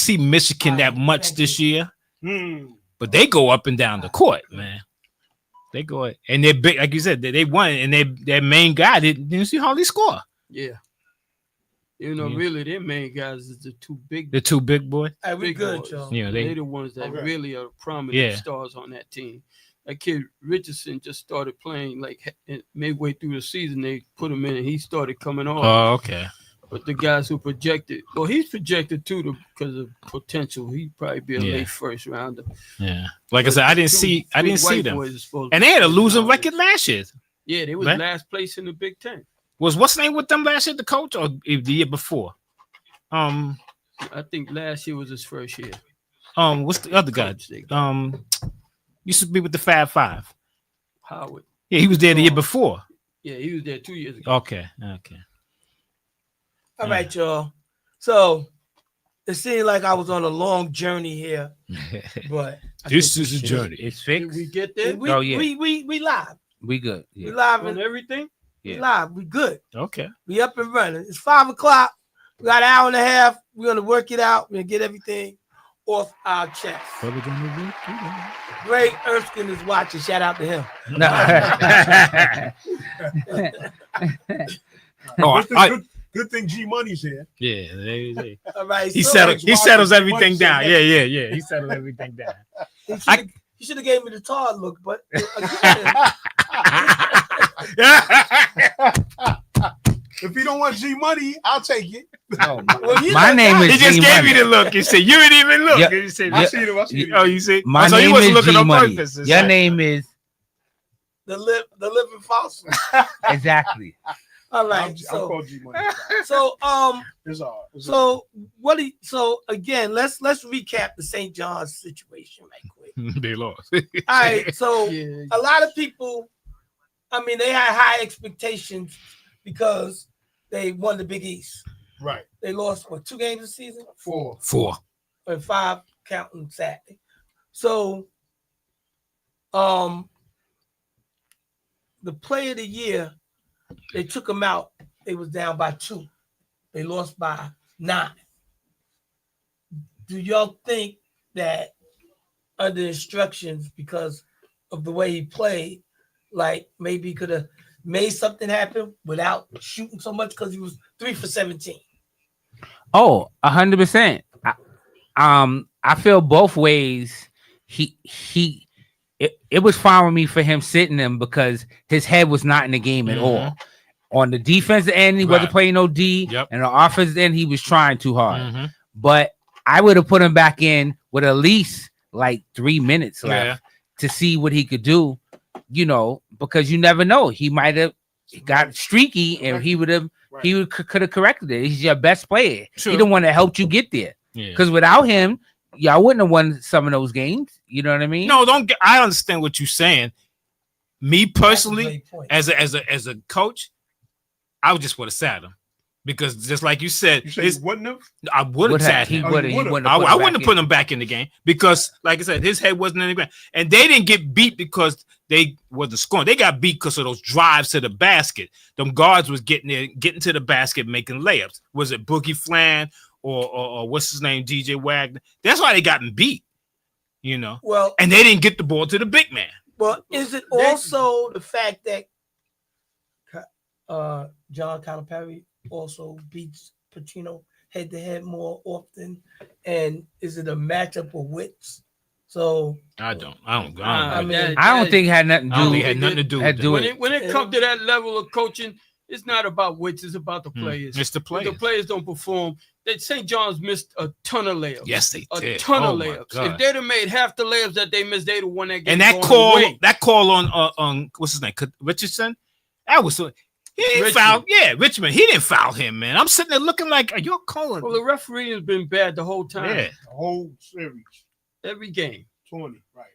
see Michigan that much this year, but they go up and down the court, man. They go and they're big, like you said. They won, and their main guy didn't see hardly score. Yeah. Really, their main guys is the two big boys. Hey, we big good, boys. y'all. Yeah, They're the ones that really are prominent stars on that team. That kid Richardson just started playing like midway through the season. They put him in, and he started coming on. Oh, okay. But the guys who projected, well, he's projected too because of potential. He'd probably be a late first rounder. Yeah, like I said, I didn't see them, and they had a losing record last year. Yeah, they was last place in the Big Ten. Was what's the name with them last year? The coach or the year before? I think last year was his first year. What's the other guy? Used to be with the Fab Five. Howard. Yeah, he was there the year before. Yeah, he was there 2 years ago. Okay. All right, y'all. So it seemed like I was on a long journey here, but this is a journey. It's fixed. Did we get there? we live. We good. We live On and everything? we live. We good. Okay. We up and running. It's 5:00. We got an hour and a half. We're gonna work it out. We're gonna get everything off our chest. Greg Erskine is watching. Shout out to him. Good thing G Money's here. Yeah, All right. he settles everything down. Yeah. He settles everything down. He should have gave me the tar look, but If he don't want G Money, I'll take it. No, my name is. He just G gave Money. me the look. He said, "You didn't even look." Yeah. He said, I see him. "Oh, you see." My so name he wasn't is looking G on Money. purpose. Your name is the living fossil. exactly. All right. I'll call G Money. So It's all right. So again, let's recap the St. John's situation right quick. They lost. All right. So Yeah. a lot of people, I mean, they had high expectations because they won the Big East. Right. They lost 2 games this season? 4. And 5 counting Saturday. So the player of the year, they took him out. They was down by 2. They lost by 9. Do y'all think that under instructions, because of the way he played, like maybe he could have made something happen without shooting so much because he was 3 for 17? Oh, 100%. I feel both ways. It was fine with me for him sitting him because his head was not in the game at all. On the defensive end, he wasn't playing no D, and the offensive end, he was trying too hard. But I would have put him back in with at least like 3 minutes left to see what he could do. Because you never know. He might have got streaky, and he could have corrected it. He's your best player. He the one that helped you get there. Because without him, y'all wouldn't have won some of those games. You know what I mean? No, I understand what you're saying. Me personally, as a coach, I would just would have sat him because just like you said, you wouldn't have. I would have sat him. I wouldn't have put him back in the game because, like I said, his head wasn't in the ground, and they didn't get beat because they wasn't scoring. They got beat because of those drives to the basket. Them guards was getting to the basket, making layups. Was it Boogie Flan or what's his name, DJ Wagner? That's why they got beat. Well, and they didn't get the ball to the big man. Well, is it also the fact that John Calipari also beats Pacino head to head more often, and is it a matchup of wits? So I don't think it had nothing to do. It had nothing to do with it. When it comes to that level of coaching, it's not about wits. It's about the players. It's the players. If the players don't perform. St. John's missed a ton of layups. Yes, they did. A ton of layups. If they'd have made half the layups that they missed, they'd have won that game. And that call on what's his name, Richardson, that was so. He didn't foul. Yeah, Richmond. He didn't foul him, man. I'm sitting there looking like, are you calling? Well, the referee has been bad the whole time. Yeah, the whole series, every game, 20, right?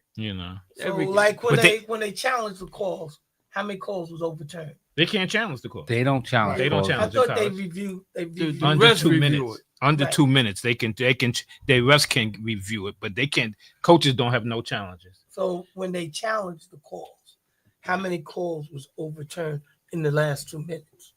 So like when they challenge the calls, how many calls was overturned? They can't challenge the call. They don't challenge. They don't challenge. I thought they review. Under 2 minutes. Under 2 minutes, they can. The refs can review it, but they can't. Coaches don't have no challenges. So when they challenge the calls, how many calls was overturned in the last 2 minutes?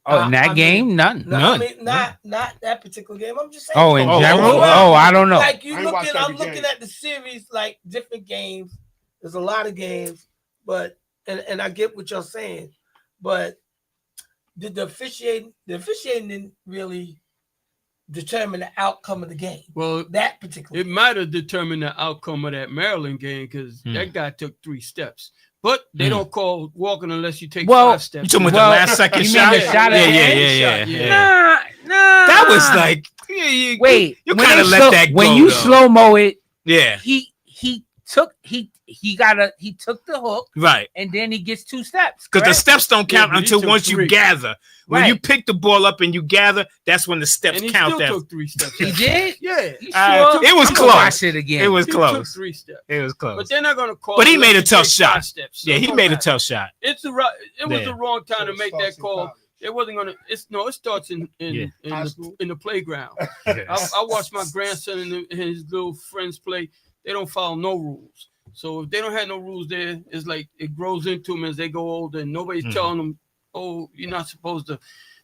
Oh, in that game, none. I mean, not that particular game. I'm just saying. Oh, in general? I don't know. Like I'm looking at the series, like different games. There's a lot of games, but and I get what you're saying, but did the officiating didn't really determine the outcome of the game. Well, that particular it might have determined the outcome of that Maryland game because that guy took 3 steps. But they don't call walking unless you take 5 steps. You talking about the last second shot? Yeah. Nah. That was like, wait. You kind of let that go. When you slow mo it, yeah, he took the hook, right, and then he gets 2 steps because the steps don't count until once 3. You gather. When you pick the ball up and you gather, that's when the steps count. He took 3 steps. He did. Yeah, it was close. Watch it again. It was close. Took 3 steps. It was close. But they're not going to call. But he made a tough shot. Steps, so he made a tough shot. It was the wrong time to make that call. It wasn't gonna. It starts in the playground. I watched my grandson and his little friends play. They don't follow no rules. So if they don't have no rules there, it's like it grows into them as they go older, and nobody's telling them, "Oh, you're not supposed to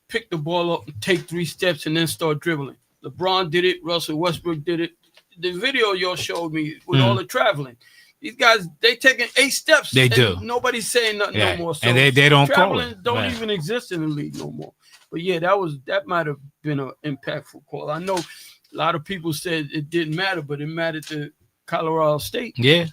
pick the ball up and take 3 steps and then start dribbling." LeBron did it. Russell Westbrook did it. The video y'all showed me with all the traveling. These guys, they taking 8 steps. They do. Nobody's saying nothing no more. So and they don't call it. Don't even exist in the league no more. But yeah, that might have been an impactful call. I know a lot of people said it didn't matter, but it mattered to Colorado State. Yeah.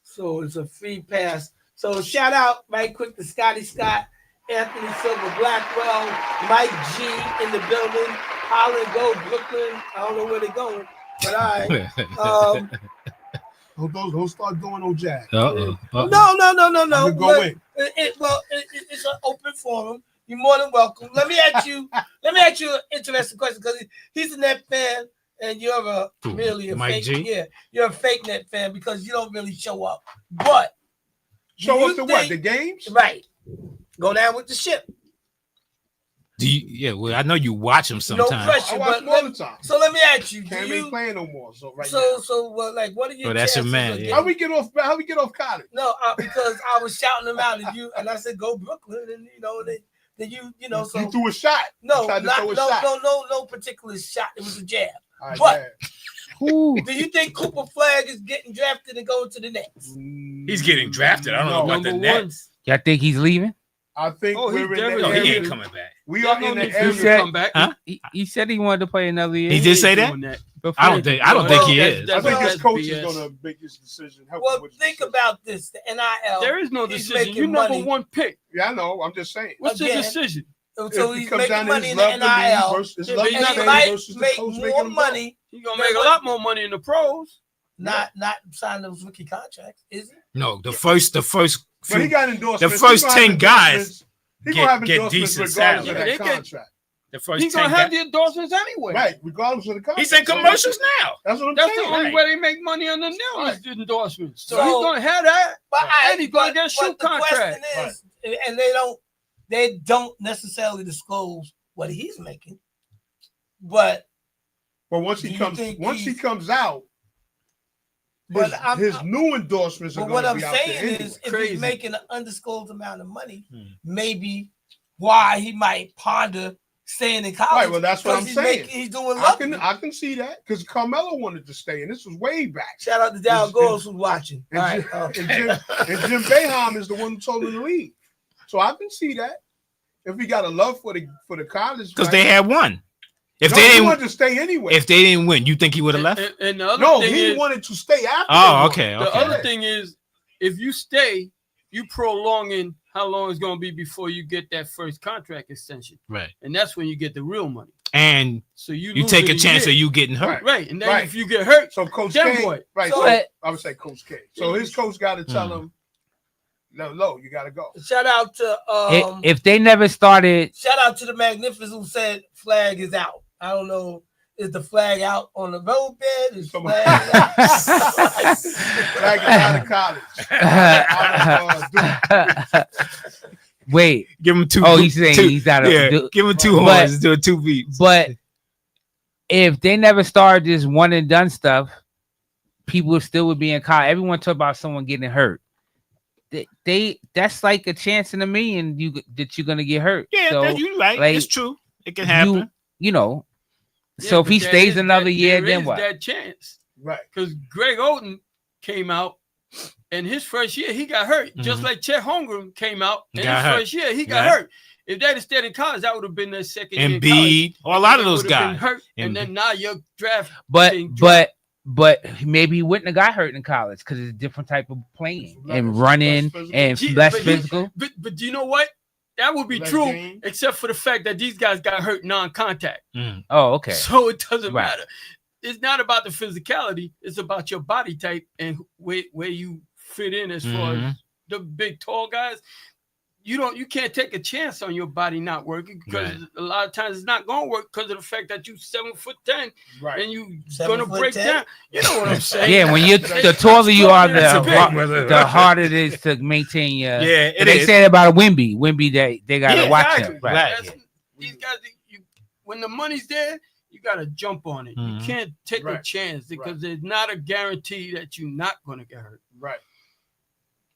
So it's a free pass. So shout out right quick to Scotty Scott, Anthony Silver Blackwell, Mike G in the building, Holland Go, Brooklyn. I don't know where they're going, but all right. Don't start going on Jack. No. Go in. It's an open forum. You're more than welcome. Let me ask you an interesting question because he's a Net fan and you're merely a Mike fake. G? Yeah, you're a fake Net fan because you don't really show up. But show up to what? The games? Right. Go down with the ship. Well, I know you watch them sometimes. No pressure, I watch them all the time. So let me ask you: Can't be playing no more. So what are your that's chances? Your man. Yeah. How we get off college? No, because I was shouting them out at you, and I said, "Go Brooklyn," and then so you threw a shot. No particular shot. It was a jab. Right, but do you think Cooper Flagg is getting drafted and going to the Nets? He's getting drafted. I don't know about the Nets. Y'all think he's leaving? I think we're in the he ain't coming back. We are in the area. He said, huh? He said he wanted to play another year. He did say that? I don't think he is. I think his coach is going to make his decision. Well, think about this: the NIL. There is no decision. You number 1 pick. Yeah, I know. I'm just saying. What's the decision? So he's making money in the NIL. He might make more money. He's gonna make a lot more money in the pros. Not sign those rookie contracts, is he? No, the first. But he got endorsements. The first 10 guys get decent salary. That contract. The first he's gonna have the endorsements anyway. Right, regardless of the contract. He's in commercials now. That's what I'm saying. That's the only way they make money on the nil is the endorsements. So he's gonna have that. And he's gonna get a shoe contract. And they don't necessarily disclose what he's making. But once he comes out, his new endorsements are going to be out there. But what I'm saying is, if he's making an undisclosed amount of money, maybe why he might ponder staying in college. Right, well, that's what I'm saying. He's doing I can see that because Carmelo wanted to stay, and this was way back. Shout out to Dow Goals who's watching. And Jim Boeheim is the one who told him to leave. So I can see that. If he got a love for the college, because they had one. If they didn't want to stay anyway. If they didn't win, you think he would have left? And the other thing he wanted to stay after. Oh, okay. The other thing is, if you stay, you prolonging how long it's going to be before you get that first contract extension. Right. And that's when you get the real money. And so you take a chance of you getting hurt. Right. And then if you get hurt, so Coach K, right. So I would say Coach K. So his coach got to tell him, no, you got to go. Shout out to if they never started. Shout out to the Magnificent who said flag is out. I don't know. Is the flag out on the road bed? Is flag out? Flag is out of college. Wait. Give him 2. Oh, he's saying he's out of. Give him 2 horns. Do a 2 beats. But if they never started this one and done stuff, people still would be in college. Everyone talk about someone getting hurt. that's like a chance in a million that you're gonna get hurt. Yeah, so, you're right. Like, it's true. It can happen. You know. Yeah, so if he stays another year, then what? That chance, right? Because Greg Oden came out, and his first year he got hurt, just like Chet Holmgren came out, and his first year he got hurt. If they'd have stayed in college, that would have been their second year. Embiid, or a lot of those guys hurt, and then now your draft. But maybe he wouldn't have got hurt in college because it's a different type of playing and running and less physical. But do you know what? That would be true, except for the fact that these guys got hurt non-contact. Oh, okay. So it doesn't matter. It's not about the physicality. It's about your body type and where you fit in as far as the big, tall guys. You can't take a chance on your body not working because a lot of times it's not going to work because of the fact that you 7'10", and you going to break down. You know what I'm saying? Yeah, when the taller you are, the harder it is to maintain your. Yeah, they say about a Wemby. Wemby, they got to watch him. Right. These guys, when the money's there, you got to jump on it. You can't take a chance because there's not a guarantee that you're not going to get hurt. Right.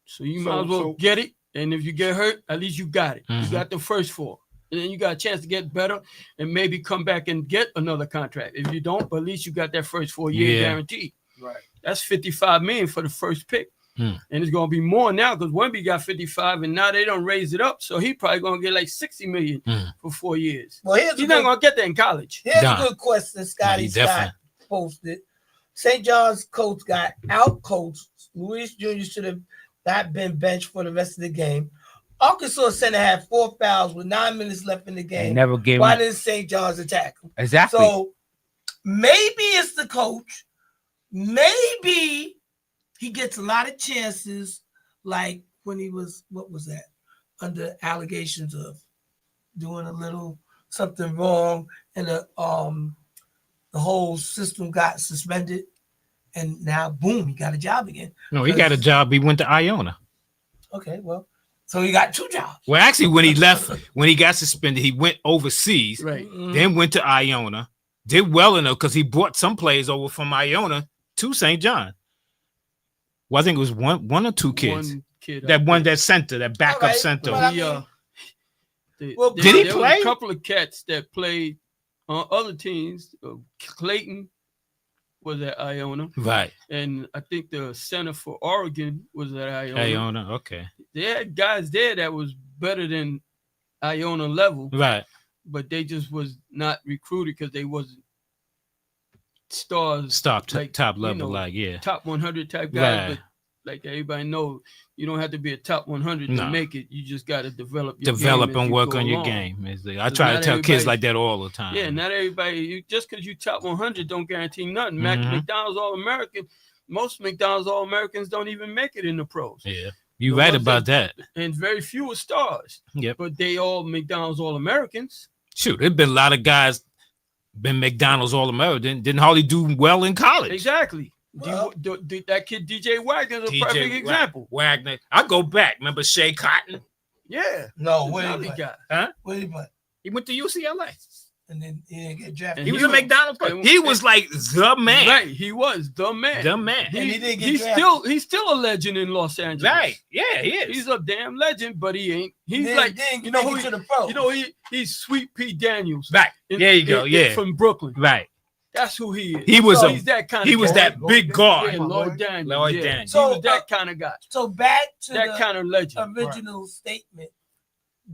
So you might as well get it. And if you get hurt, at least you got it. You got the first 4. And then you got a chance to get better and maybe come back and get another contract. If you don't, but at least you got that first 4-year guarantee. Right. That's $55 million for the first pick. And it's going to be more now because Wemby got 55 and now they don't raise it up. So he probably going to get like $60 million for 4 years. Well, he's not going to get that in college. Here's a good question Scotty Scott posted. St. John's coach got out-coached. Luis Jr. should have not been benched for the rest of the game. Arkansas center had 4 fouls with 9 minutes left in the game. Never gave Why didn't St. John's attack him? Exactly. So maybe it's the coach. Maybe he gets a lot of chances, like when he was, under allegations of doing a little something wrong, and the whole system got suspended. And now, boom, he got a job again. No, he got a job. He went to Iona. Okay, well, so he got 2 jobs. Well, actually, when he left, when he got suspended, he went overseas, then went to Iona, did well enough because he brought some players over from Iona to St. John. Well, I think it was one or 2 kids. One kid, that center, that backup center. Did he play? A couple of cats that played on other teams. Clayton was at Iona. Right. And I think the center for Oregon was at Iona. Iona, okay. They had guys there that was better than Iona level. Right. But they just was not recruited because they wasn't stars. Top level, top 100 type guys. Right. But like everybody knows, you don't have to be a top 100 to make it. You just got to develop and work on your game. I try to tell kids like that all the time. Yeah, not everybody. Just because you top 100 don't guarantee nothing. McDonald's All-American, most McDonald's All-Americans don't even make it in the pros. Yeah, you're right about that. And very few are stars. Yep. But they all McDonald's All-Americans. Shoot, there's been a lot of guys been McDonald's All-American, didn't hardly do well in college. Exactly. Well, that kid DJ Wagner is a perfect example. Wagner. I go back. Remember Shea Cotton? Yeah. No, where he got? Huh? Where he went? He went to UCLA. And then he didn't get drafted. He was a McDonald's player. He was like the man. Right. He was the man. The man. And he didn't get drafted. He's still a legend in Los Angeles. Right. Yeah, he is. He's a damn legend, but he ain't. He's he's Sweet Pete Daniels. Right. There you go. Yeah. From Brooklyn. Right. That's who he is. He's that kind of He was guy. that big guard. Yeah, Lloyd Daniels. Lloyd Daniels. So he was that kind of guy. So back to that kind of legend. Original statement.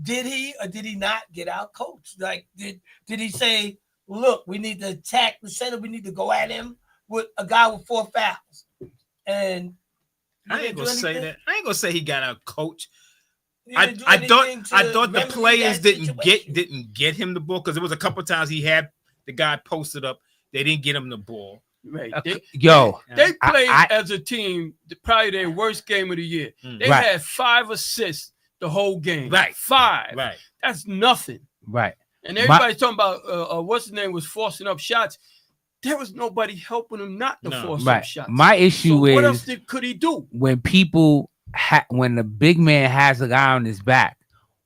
Did he or did he not get out coached? Like did he say, look, we need to attack the center, we need to go at him with a guy with 4 fouls? And I ain't gonna say that. I ain't gonna say he got out coached. I thought the players didn't get him the ball because there was a couple times he had the guy posted up. They didn't get him the ball. Right. They played as a team probably their worst game of the year. They had 5 assists the whole game. Right. 5. Right. That's nothing. Right. And everybody's talking about what's his name was forcing up shots. There was nobody helping him not to force up shots. My issue is what else could he do? When people when the big man has a guy on his back,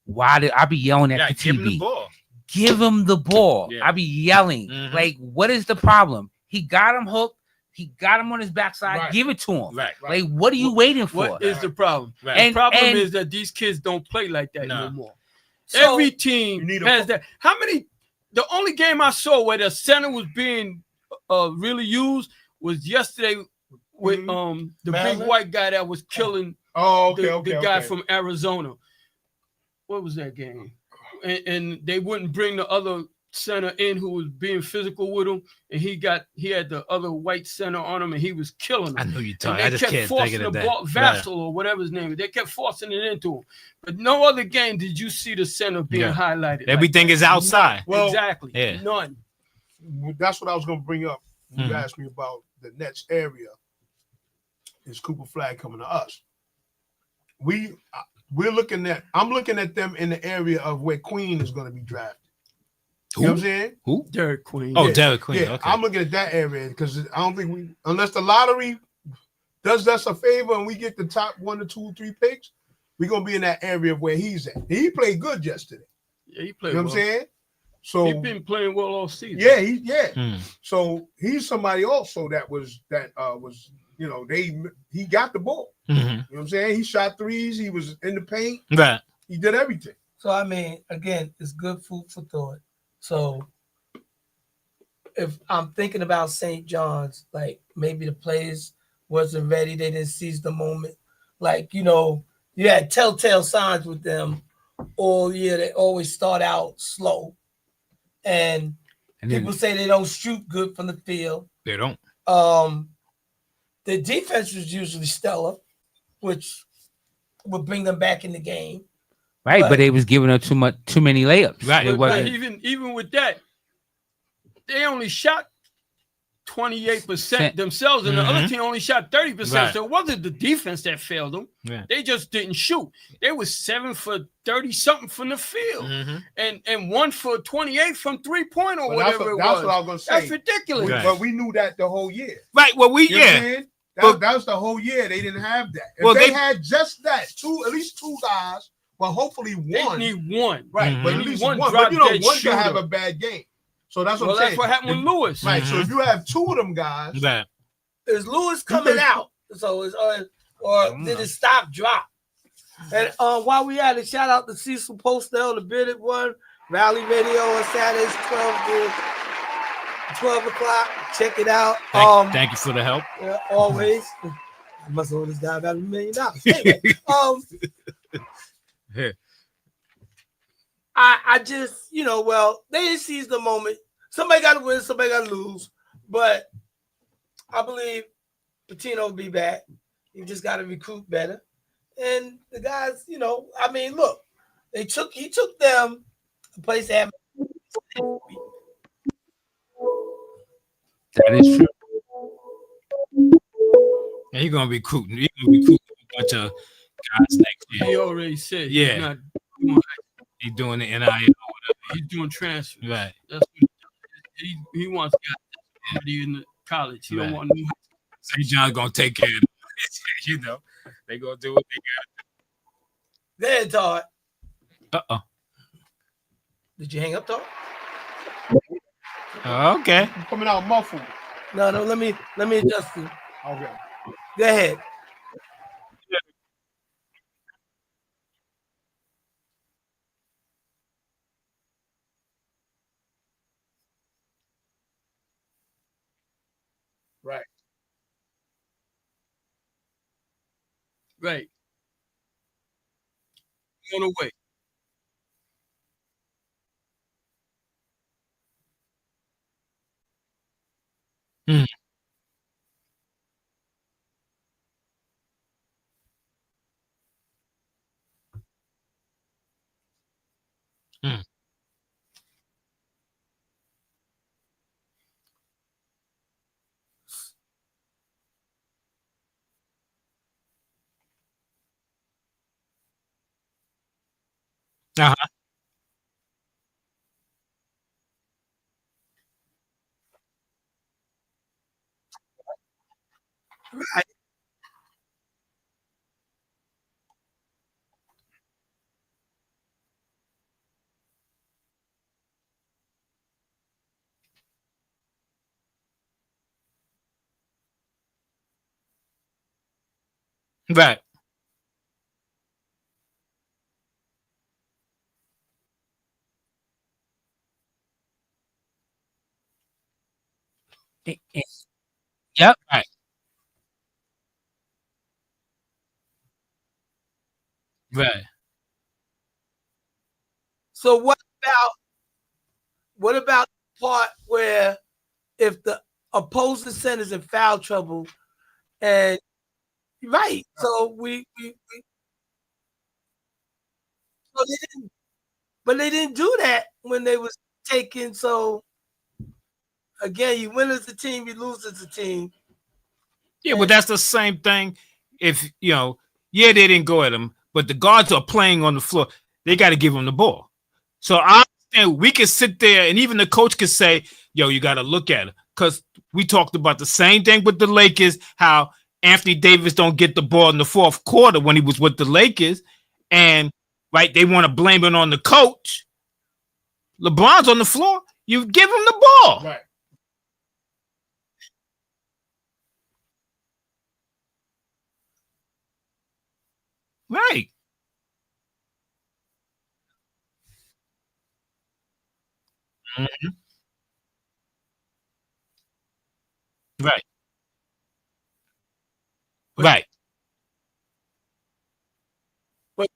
why did I be yelling at the TV? Give him the ball. Give him the ball. Yeah. I be yelling. Like, what is the problem? He got him hooked. He got him on his backside. Right. Give it to him. Right. Like, what are you waiting for? What is the problem? Right. The problem is that these kids don't play like that no more. So, every team has that. How many? The only game I saw where the center was being really used was yesterday with the big white guy that was killing the guy from Arizona. What was that game? And they wouldn't bring the other center in who was being physical with him, and he had the other white center on him, and he was killing him. I know you're talking. I just kept forcing the ball, Vassell or whatever his name is. They kept forcing it into him. But no other game did you see the center being highlighted. Everything is outside. Well, exactly. Yeah. None. That's what I was going to bring up. You asked me about the Nets area. Is Cooper Flag coming to us? I'm looking at them in the area of where Queen is going to be drafted. Who? You know what I'm saying? Who? Derek Queen. Oh, Derek Queen. Yeah, okay. I'm looking at that area because I don't think unless the lottery does us a favor and we get the top 1 or 2 or 3 picks, we're going to be in that area where he's at. He played good yesterday. Yeah, he played You know what I'm saying? So he's been playing well all season. Yeah. So he's somebody also that was he got the ball. Mm-hmm. You know what I'm saying? He shot threes. He was in the paint. Right. He did everything. So I mean, again, it's good food for thought. So if I'm thinking about St. John's, like maybe the players wasn't ready, they didn't seize the moment. Like, you had telltale signs with them all year. They always start out slow. And people say they don't shoot good from the field. They don't. The defense was usually stellar, which would bring them back in the game. Right, but they was giving up too many layups. Right. It wasn't even with that, they only shot 28% themselves, and the other team only shot 30%. Right. So it wasn't the defense that failed them. Yeah. They just didn't shoot. They was 7 for 30-something from the field, and 1 for 28 from 3-point or whatever it was. That's what I was gonna say. That's ridiculous. Right. But we knew that the whole year. Right. Well, that was the whole year. They didn't have that. If they had just that, at least 2 guys. Well, hopefully one. They need one. Right, but at least one. But one can have a bad game. So that's what I'm saying. That's what happened with Lewis. Right. So if you have 2 of them guys, is Lewis coming out? So is or did it stop drop? And while we at it, shout out to Cecil Postel, the Bearded One, Rally Radio on Saturdays 12 o'clock. Check it out. Thank you for the help. Always. I must owe this guy about $1 million. Anyway, I just, they didn't seize the moment. Somebody got to win, somebody got to lose. But I believe Pitino will be back. You just got to recruit better. And the guys, look, he took them a place that is true. And he's gonna be recruiting. He's gonna recruit a bunch of guys next year. He already said, he's doing the NIL or whatever. He's doing transfer. Right. That's what he wants guys in the college. He don't want new. St. John's gonna take care of them. They gonna do what they got. Go ahead, Todd. Did you hang up, Todd? Okay. I'm coming out muffled. No, let me adjust you. Okay. Go ahead. Right. Right. On the way. Right. Right. Yep. Right. Right. So what about the part where if the opposing center's in foul trouble and right, so so they didn't do that when they was taking. So again, you win as a team, you lose as a team. Yeah, but that's the same thing. If they didn't go at him, but the guards are playing on the floor. They got to give him the ball. So I understand we can sit there, and even the coach can say, "Yo, you got to look at it," because we talked about the same thing with the Lakers. How Anthony Davis don't get the ball in the fourth quarter when he was with the Lakers, and right, they want to blame it on the coach. LeBron's on the floor. You give him the ball. Right. Right. Mm-hmm. Right. Right. But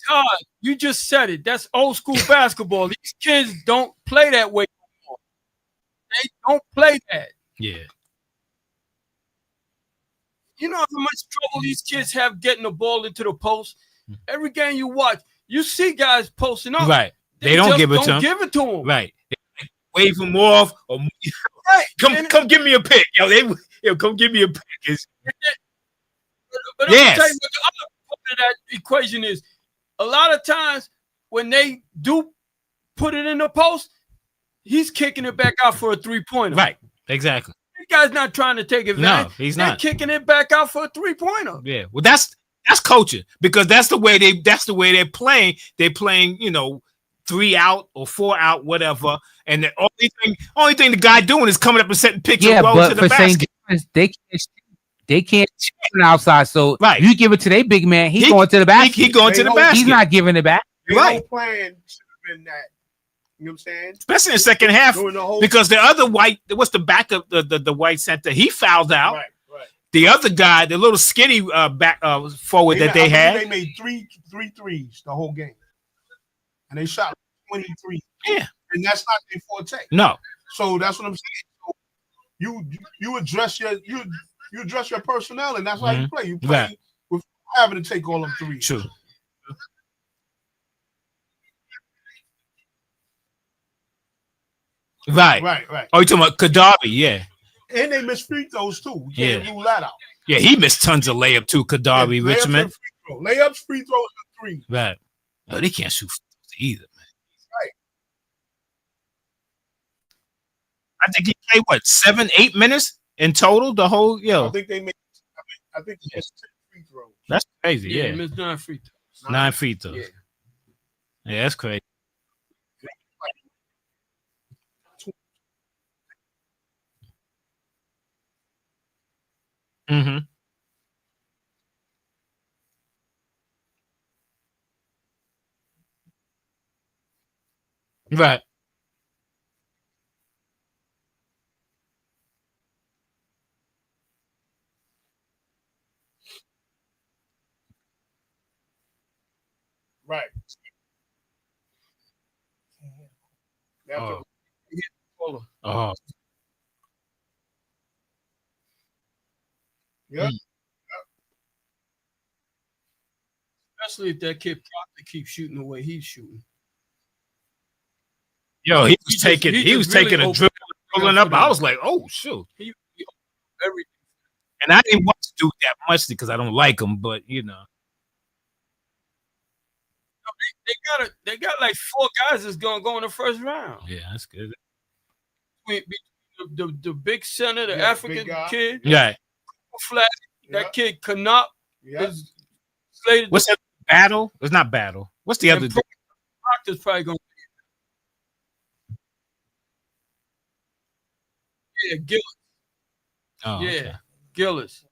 Todd, you just said it. That's old school basketball. These kids don't play that way anymore. They don't play that. Yeah. You know how much trouble these kids have getting the ball into the post? Every game you watch, you see guys posting up. Right. They don't give it to him. Give it to them. Right. They wave him off. Or, right. Come give me a pick. Come give me a pick. But yes. I'm tell you what the other part of that equation is. A lot of times when they do put it in the post, he's kicking it back out for a 3-pointer. Right. Exactly. That guy's not trying to take advantage. No, he's They're not kicking it back out for a 3-pointer. Yeah. Well, that's coaching, because that's the way they're playing. They're playing, 3 out or 4 out, whatever. And the only thing the guy doing is coming up and setting picks and going to the basket. They can't shoot on the outside. So right. You give it to their big man, he's going to the basket. He going to the basket. He's not giving it back. Right. Plan should have been that. You know what I'm saying? Especially in the second half, because the other what's the backup, the white center, he fouled out. Right. The other guy, the little skinny back forward they had. They made three threes the whole game, and they shot 23. Yeah, and that's not their forte. No. So that's what I'm saying. So you address your personnel, and that's how you play. You play with having to take all them threes. True. Right. Oh, you talking about Kadabi? Yeah. And they missed free throws too. We can't rule that out. Yeah, he missed tons of layup too, Kadabi, Richmond. Layups, free throws, and threes. Right. No, they can't shoot either, man. Right. I think he played 7-8 minutes in total. The whole I think they made. I think he missed 10 free throws. That's crazy. Yeah, he missed 9 free throws. 9 free throws. Yeah, that's crazy. Mm-hmm. Right. Right. Oh. Yeah. Especially if that kid Proctor keeps shooting the way he's shooting. Yo, he was taking a dribble, pulling up. I was like, oh shoot. Everything. And I didn't want to do that much because I don't like him, but They got like 4 guys that's gonna go in the first round. Yeah, that's good. The big center, the African kid, flat, that kid Canop is slated. What's that? Battle? It's not Battle. What's the other? Proctor's probably gonna. Yeah, Gillis. Oh, yeah, okay. Gillis.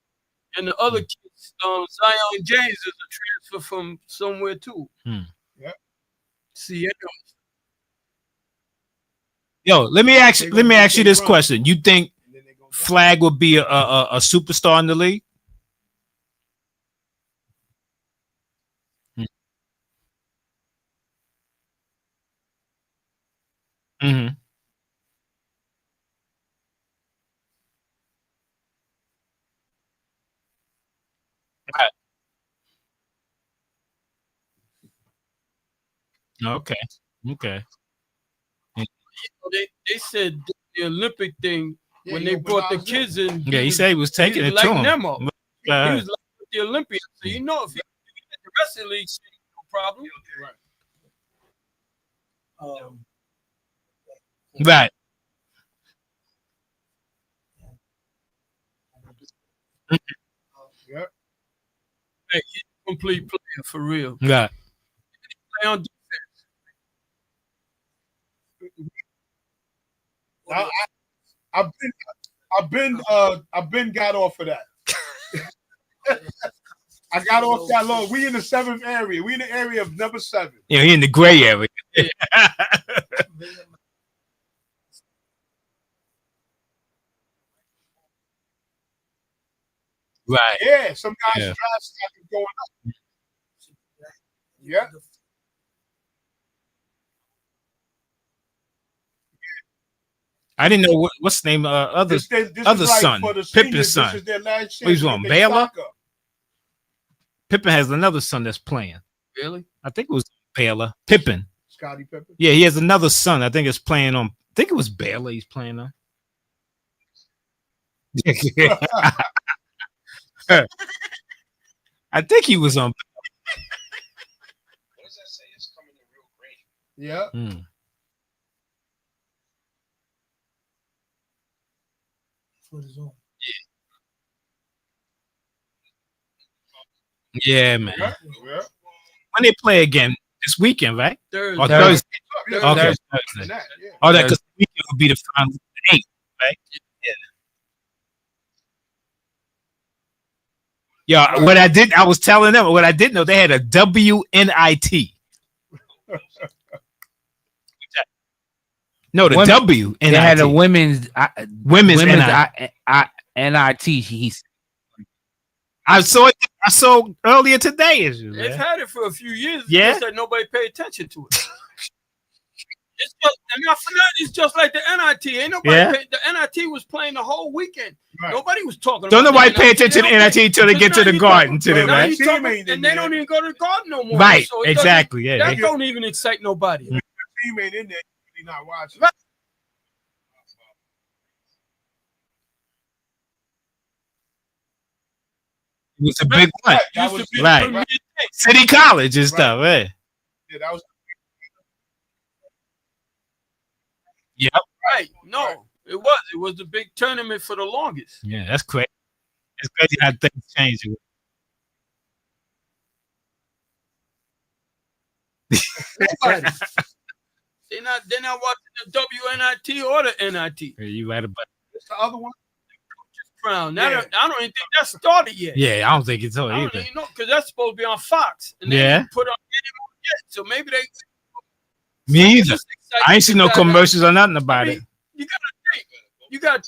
And the other kids, Zion James is a transfer from somewhere too. Yeah. See, yo, let me ask you this question. You think Flag would be a superstar in the league? Mm-hmm. Okay. They said the Olympic thing when they brought the kids in. Yeah, he said he was taking it to him. Them up. He was like the Olympians. So you know, if you get the rest of the league, no problem. Right. Yeah. Hey, he's a complete player for real. Right. Play on defense. I've been got off of that. I got off that long. We in the 7th area. We in the area of number 7. Yeah, he in the gray area. Right. Yeah, some guys draft stock is going up. Yeah. I didn't know what's the name other son, Pippen's son. He's on Baylor. Pippen has another son that's playing. Really? I think it was Baylor. Pippen. Scottie Pippen. Yeah, he has another son. I think it's playing on. I think it was Baylor. He's playing on. I think he was on. What does that say? It's coming in real great. Yeah. Yeah, man. Yeah. When they play again this weekend, right? Thursday. Or Thursday. Yeah. Okay. Thursday. Oh, that because the weekend will be the final 8, right? Yeah. What I was telling them what I didn't know, they had a WNIT. No, the W. They had a women's NIT. I saw it. I saw earlier today. They've had it for a few years. Yeah. Just that nobody paid attention to it. It's just like the NIT. Ain't nobody the NIT was playing the whole weekend. Right. Nobody was talking. Don't nobody pay attention to the NIT until they get to the Garden. Right? And they don't even go to the Garden no more. Right. So exactly. Yeah. That don't even excite nobody. The team ain't in there. You're not watching. Right. It was a big one. Right. City College and stuff. Right. Yeah, that was. Yep. Right. No, it was the big tournament for the longest. Yeah, that's crazy. It's crazy how things change. Nobody. They're not watching the WNIT or the NIT. Yeah, you right about What's the other one? Crown. I don't even think that started yet. Yeah, I don't think it's all I either. don't even know because that's supposed to be on Fox. And they didn't put on anymore yet. So maybe they. Me either. I ain't seen no commercials or nothing about it. You gotta think. You got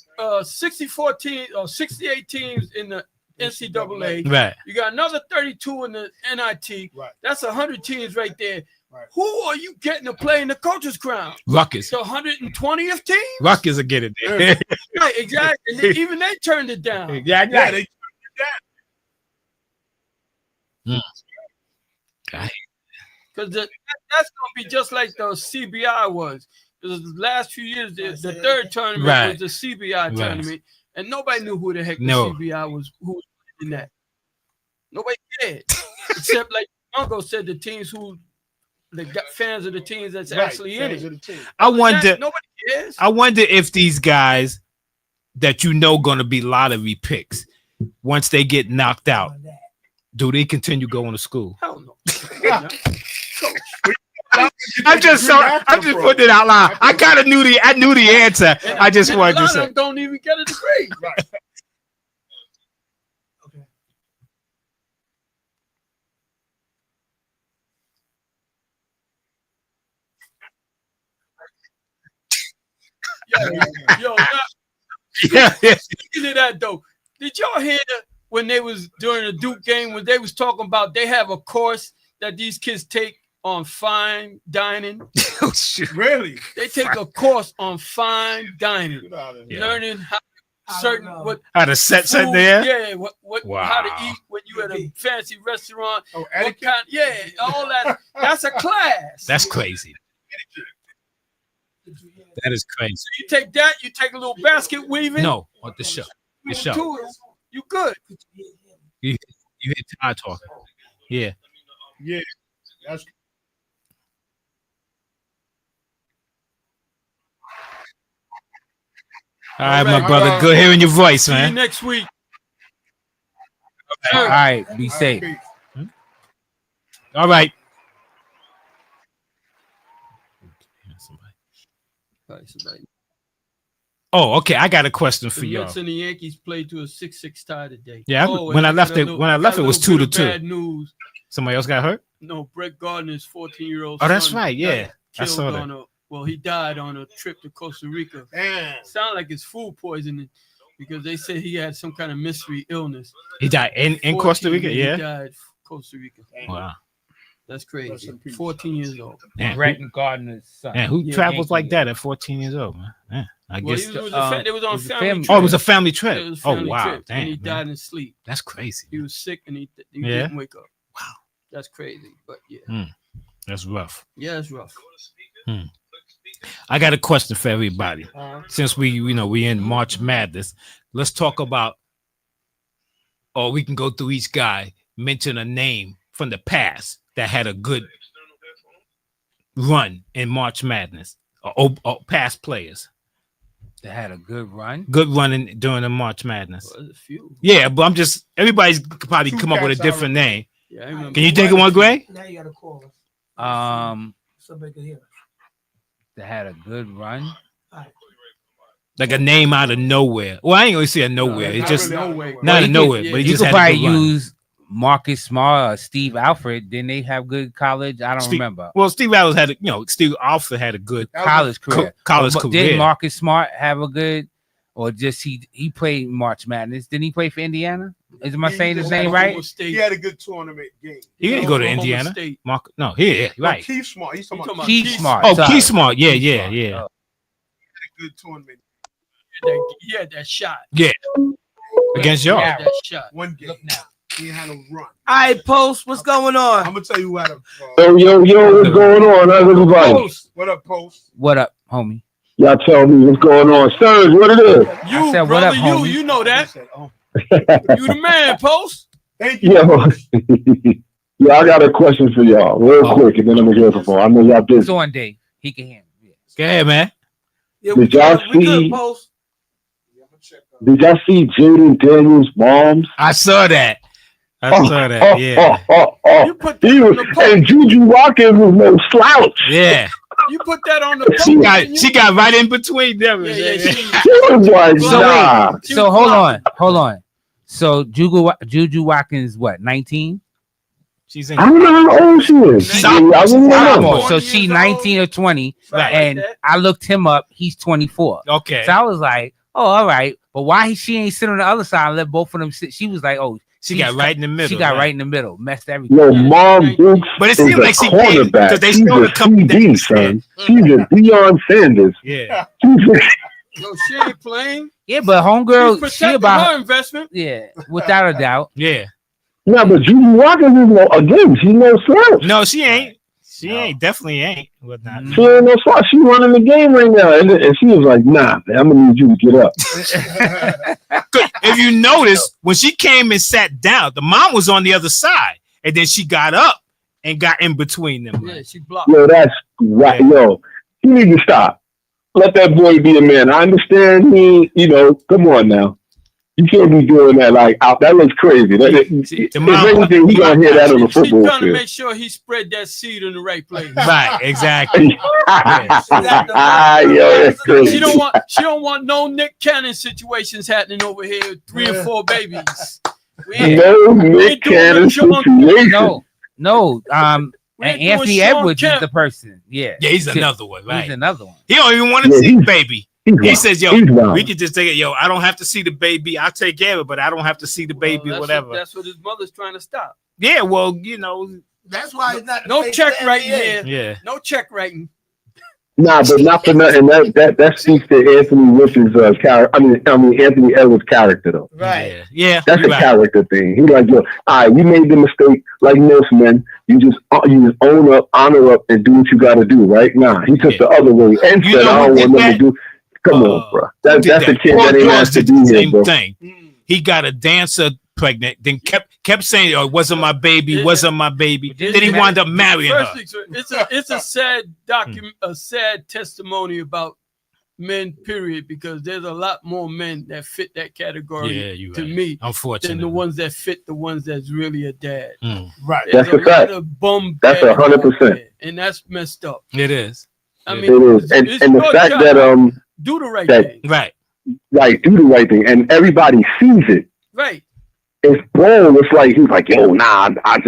64 teams or 68 teams in the NCAA. Right. You got another 32 in the NIT. Right. That's 100 teams right there. Right. Who are you getting to play in the Coach's Crown? Rutgers. The 120th team? Rutgers will get it there. Right, exactly. And even they turned it down. Yeah, they turned it down. Because that's going to be just like the CBI was. Because the last few years, the third tournament was the CBI tournament. And nobody knew who the heck the CBI was, who was in that. Nobody cared. Except like Uncle said, the teams who the fans of the teams that's actually in it. I wonder. Nobody cares. I wonder if these guys that going to be lottery picks, once they get knocked out, do they continue going to school? Hell no. I'm just putting it out loud. I kind of knew the answer. I just wanted to say. Don't even get a degree. Yo, Yeah. speaking of that though, did y'all hear when they was during the Duke game when they was talking about they have a course that these kids take on fine dining? Oh, shit. Really? They take a course on fine dining, Yeah. learning how certain what How to set food, there? yeah, what Wow. how to eat when you at a fancy restaurant. Oh, What etiquette? kind, yeah, all that. That's a class. That's crazy. That is crazy. You take that, you take a little basket weaving. No, on the show. The show. You good. You hear Ty talking. Yeah. Yeah. That's All right, my brother. Good hearing your voice, See you man. next week. All right, be safe. All right. Oh, okay. I got a question for The y'all. Mets and the Yankees played to a 6-6 tie today. Yeah, Oh, when I and left got a it, little- when I left got it a was little 2-2. bit of Bad news. Somebody else got hurt. No, Brett Gardner's 14-year-old. Oh, that's son right. Yeah, I killed saw that. on he died on a trip to Costa Rica. damn. Sound like it's food poisoning because they said he had some kind of mystery illness. He died in 14, Costa Rica. He Yeah. died in Costa Rica. Wow. That's Rest crazy. in peace. 14 years old. Man, Brett and Gardner's son. man, who Yeah, travels like Yankee. that at 14 years old, man? Yeah, I Well, guess. it was they was on it was a family. family- Oh, it was a family Yeah, trip. it was a Oh, family wow. trip, Damn. and he man. died in sleep. That's crazy. He was sick and he Yeah? didn't wake up. Wow. That's crazy. But yeah, That's rough. yeah, it's rough. I got a question for everybody. Since we in March Madness, let's talk about, or we can go through each guy, mention a name from the past that had a good run in March Madness, or past players. That had a good run. Good running during the March Madness. Well, there's a few. Yeah, but I'm just, everybody's could probably Two come up with a cats different name. Yeah, I remember. Can you think of one, Gray? Now you gotta call us. Somebody can hear us. That had a good run. Like a name out of nowhere. Well, I ain't gonna say a nowhere. It's Not just really out of no way. nowhere. not out of you nowhere, could- but he yeah, You just could had a probably good run. use Marcus Smart or Steve Alfred. Didn't they have good college? I don't Steve- remember. Well, Steve Allen had, Steve Alford had a good That was College career. college But career. Didn't Marcus Smart have a good, or just he played March Madness? Didn't he play for Indiana? Am I saying his name right? Oklahoma State. He had a good tournament game. He didn't go to Oklahoma Indiana. State. Mark, no, yeah, Right. right. Keith Smart. He's talking You about talking Keith Keith Smart. Oh, sorry. Keith Smart. Yeah, Keith yeah, Smart. yeah. Oh. a good tournament. He had that shot. Against He y'all. had that shot. One game. Look now. He had a run. All right, Post, what's going on? I'm gonna tell you who had a. Yo, what's going on? How's everybody? Post, What up, Post? What up, homie? Y'all tell me what's going on. Serge, what it is? you, said, what brother, up, homie? you know I that. said, oh, You the man, Post. thank you. Yo, yeah, I got a question for y'all real quick, and then I'm gonna hear from. I know y'all It's busy. on day. He can hear me. Go ahead, man. Yeah, Did y'all we good, see- Post. Did y'all see Jaden Daniels' moms? I saw that. I saw that. Yeah. You put that He on was, the post. and Juju Watkins was no slouch. Yeah. You put that on the post. She got right in between them. Yeah, She was like, So nah. She So was hold on. So Juju Watkins, what, 19? She's in. I don't know how old she is. Sophomore. I don't know. Sophomore. So she 19 or 20, Right. and I looked him up. He's 24. Okay. So I was like, oh, all right. But why she ain't sit on the other side and let both of them sit? She was like, oh, She got right in the middle. she got right in the middle, messed everything. Yo, Mom Dukes But it is seemed a like she did, cornerback. because they She's stole a a couple CD, days. son. She's a Deion Sanders. Yeah. She's Yo, she ain't playing. Yeah, but She's homegirl, she protecting about her investment. yeah, without a doubt. Yeah. No, but Juju Watkins is no, again, she's no slouch. No, she ain't. She ain't. Definitely ain't. Whatnot. She ain't no slouch. She running the game right now. And she was like, nah, man, I'm going to need you to get up. If you notice, when she came and sat down, the mom was on the other side, and then she got up and got in between them. Yeah, she blocked. Yo, that's right. Yo, you need to stop. Let that boy be a man. I understand come on now. You can't be doing that out. That looks crazy. If anything, we gonna hear that on the She's football trying to field. make sure he spread that seed in the right place. Right, exactly. Yo, that's crazy. She don't want no Nick Cannon situations happening over here. 3 and 4 babies. We ain't, No we Nick ain't doing Cannon no Sean- situation. No. we ain't And Anthony doing Sean Edwards Kemp. is the person. Yeah. Yeah, he's another one, He's right? another one. He don't even want to Yeah, see baby. He says, "Yo, we can just take it. Yo, I don't have to see the baby. I'll take care of it, but I don't have to see the baby or whatever." That's what his mother's trying to stop. Yeah, well, that's why it's not no check writing here. Yeah, no check writing. Nah, but not for nothing. That speaks to Anthony Rich's character. I mean Anthony Edwards' character though. Right. Yeah. That's a character thing. He's like, yo, all right, you made the mistake like most men. You just own up, honor up, and do what you got to do. Right? Nah, he took the other way and said, I don't want them to do. Come on, bro. That's a kid that ain't has to be here, bro. He got a dancer pregnant, then kept saying, "Oh, it wasn't my baby, wasn't my baby." Then he wound up marrying her. It's a sad a sad testimony about men, period, because there's a lot more men that fit that category to me, unfortunately, than the ones that fit the ones that's really a dad. Right. That's a fact. That's 100%, and that's messed up. It is. I mean, it is, and the fact that do the right thing. Right. Like do the right thing, and everybody sees it. Right. It's bold. It's like he's like, yo, nah, I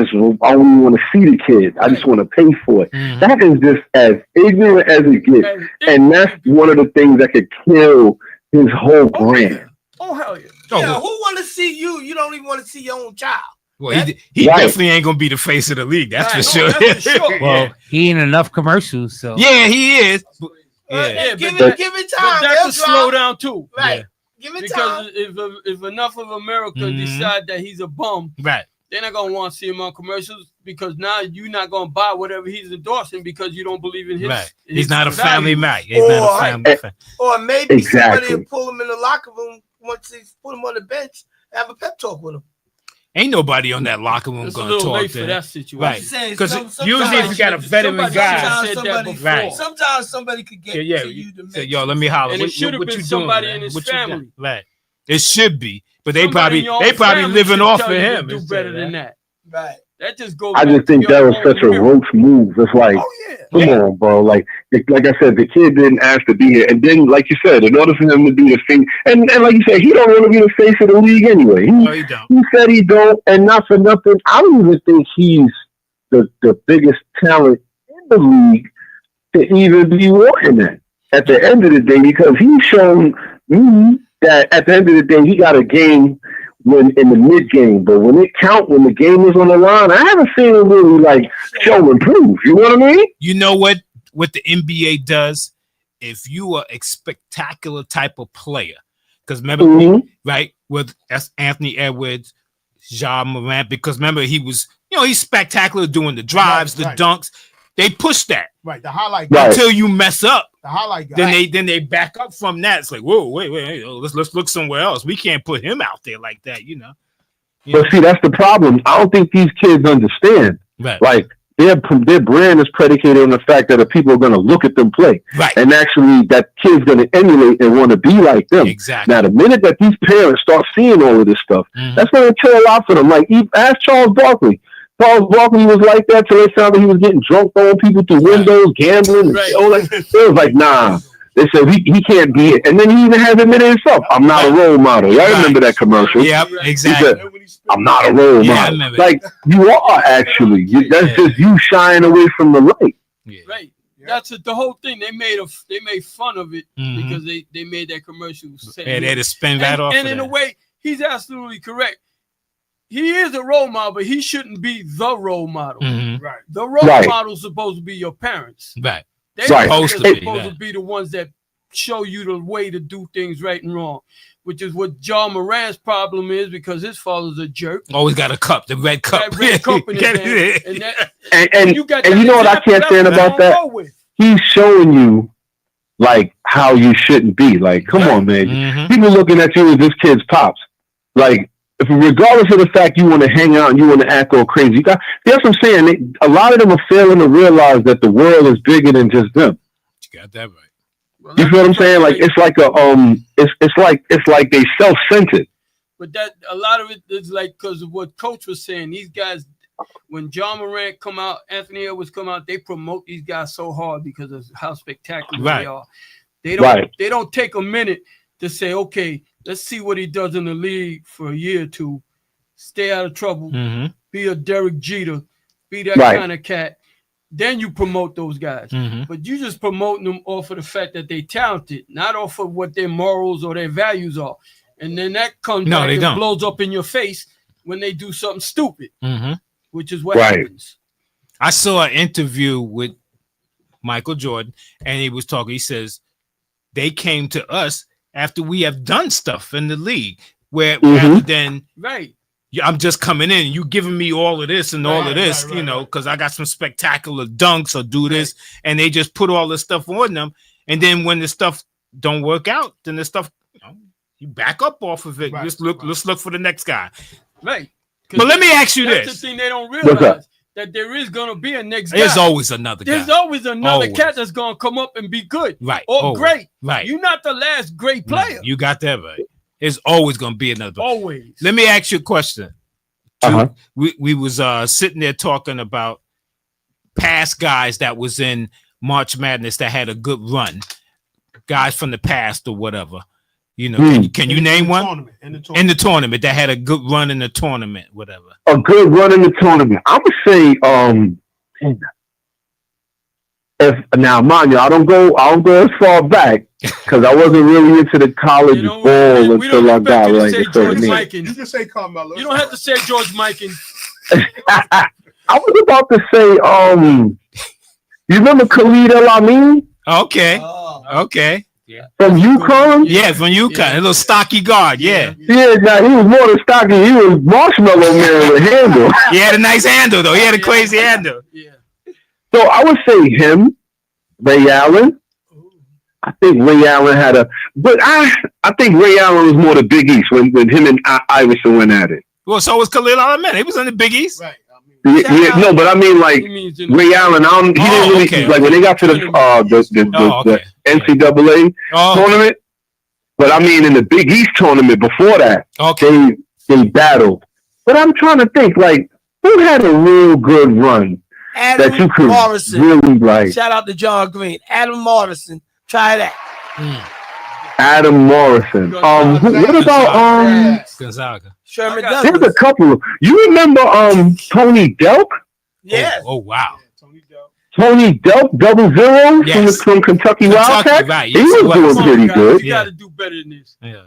only want to see the kids. I just want to pay for it. That is just as ignorant as it gets, and that's one of the things that could kill his whole brand. Oh hell yeah! Yeah, who want to see you? You don't even want to see your own child. Well, he definitely ain't gonna be the face of the league. That's for sure. That's for sure. Well, he ain't enough commercials, so yeah, he is. Give it time. That could slow down too. Right. Give it time. Because if enough of America decide that he's a bum, right, they're not gonna want to see him on commercials, because now you're not gonna buy whatever he's endorsing because you don't believe in his. Right. He's not a family man. Or maybe somebody will pull him in the locker room once they put him on the bench, have a pep talk with him. Ain't nobody on that locker room going to talk to for that situation, right? Because usually if you got a veteran guy, sometimes somebody could get to you to say, "Yo, let me holler." And it should have been somebody in his family, right? It should be, but they probably living off of him. Do better than that, right? That just goes. I just think that was such a roach move. It's like, come on, bro. Like I said, the kid didn't ask to be here, and then, like you said, in order for him to be the face, and like you said, he don't want to be the face of the league anyway. He don't. He said he don't, and not for nothing. I don't even think he's the biggest talent in the league to even be wanting that. At the end of the day, because he's shown me that at the end of the day, he got a game. When in the mid game, but when the game was on the line, I haven't seen him really like show improve. You know what I mean? You know what the NBA does? If you are a spectacular type of player, because remember, right, with Anthony Edwards, Ja Morant, because remember he was, he's spectacular doing the drives, the dunks. They push that. Right, the highlight until you mess up. The highlight guy. Then they back up from that. It's like, whoa, wait, let's look somewhere else. We can't put him out there like that, But see, that's the problem. I don't think these kids understand. Right. Like their brand is predicated on the fact that people are going to look at them play. Right. And actually, that kid's going to emulate and want to be like them. Exactly. Now, the minute that these parents start seeing all of this stuff, that's going to kill a lot for them. Like, ask Charles Barkley. Charles Barkley was like that till they found that he was getting drunk, throwing people through windows, gambling. Right. It was like, nah. They said he can't be it. And then he even has admitted himself, I'm not a role model. Y'all remember that commercial? Yeah, exactly. He said, I'm not a role model. Like, you are actually. That's just you shying away from the light. Yeah. Right. That's the whole thing. They made fun of it because they made that commercial. They had to spin that off. And in a way, he's absolutely correct. He is a role model, but he shouldn't be the role model. Right. The role model is supposed to be your parents. Right. They're supposed to be the ones that show you the way to do things right and wrong, which is what Ja Morant's problem is, because his father's a jerk. Always got a cup, the red cup. That red cup in his hand. And you know what I can't stand about that? He's showing you like how you shouldn't be. Like, come on, man. People looking at you as this kid's pops. Like, regardless of the fact you want to hang out and you want to act all crazy, that's what I'm saying. A lot of them are failing to realize that the world is bigger than just them. You got that right. Well, you feel what I'm saying? Like it's like it's like they self-centered. But that a lot of it is like because of what Coach was saying. These guys, when Ja Morant come out, Anthony Edwards come out, they promote these guys so hard because of how spectacular they are. They don't take a minute to say, okay, let's see what he does in the league for a year or two, stay out of trouble, be a Derek Jeter, be that kind of cat, then you promote those guys. Mm-hmm. But you just promoting them off of the fact that they talented, not off of what their morals or their values are. And then that comes back and blows up in your face when they do something stupid, which is what happens. I saw an interview with Michael Jordan, and he was talking. He says they came to us after we have done stuff in the league, where rather than I'm just coming in, you giving me all of this and all of this, you know, because I got some spectacular dunks or do this, and they just put all this stuff on them, and then when the stuff don't work out, then the stuff, you back up off of it. Let's look for the next guy. Right. But let me ask you this: that's the thing they don't realize, that there is gonna be a next guy. There's always another guy. There's always another cat that's gonna come up and be good, or great. Right. You're not the last great player. You got that right. There's always gonna be another. Always. Let me ask you a question. We was sitting there talking about past guys that was in March Madness that had a good run, guys from the past or whatever. You know, can you name one in the tournament that had a good run in the tournament, whatever? A good run in the tournament. I would say, if now, mind you, I don't go as far back because I wasn't really into the college ball until I got like a certain age. You can say Carmelo. You don't have to say George Mikan. I was about to say, you remember Khalid El-Amin? Okay. Okay. Yeah. From UConn? Yeah, from UConn. A little stocky guard, Yeah, now he was more than stocky. He was marshmallow man with a handle. He had a nice handle, though. He had a crazy handle. Yeah. So I would say him, Ray Allen. I think Ray Allen had but I think Ray Allen was more the Big East when him and Iverson went at it. Well, so was Khalil Ahmed. He was in the Big East. Right. No, but I mean, like Ray Allen. He didn't really like when they got to the NCAA tournament. But I mean, in the Big East tournament before that, they battled. But I'm trying to think, like, who had a real good run Adam that you could Morrison. really like? Shout out to John Green. Adam Morrison. Try that. Adam Morrison. What about Gonzaga? Sherman There's Douglas. a couple. You remember Tony Delk? Yes. Oh wow. Tony Delk, 00 from Kentucky Wildcats. Right. He was doing pretty good. You got to do better than this. Yeah.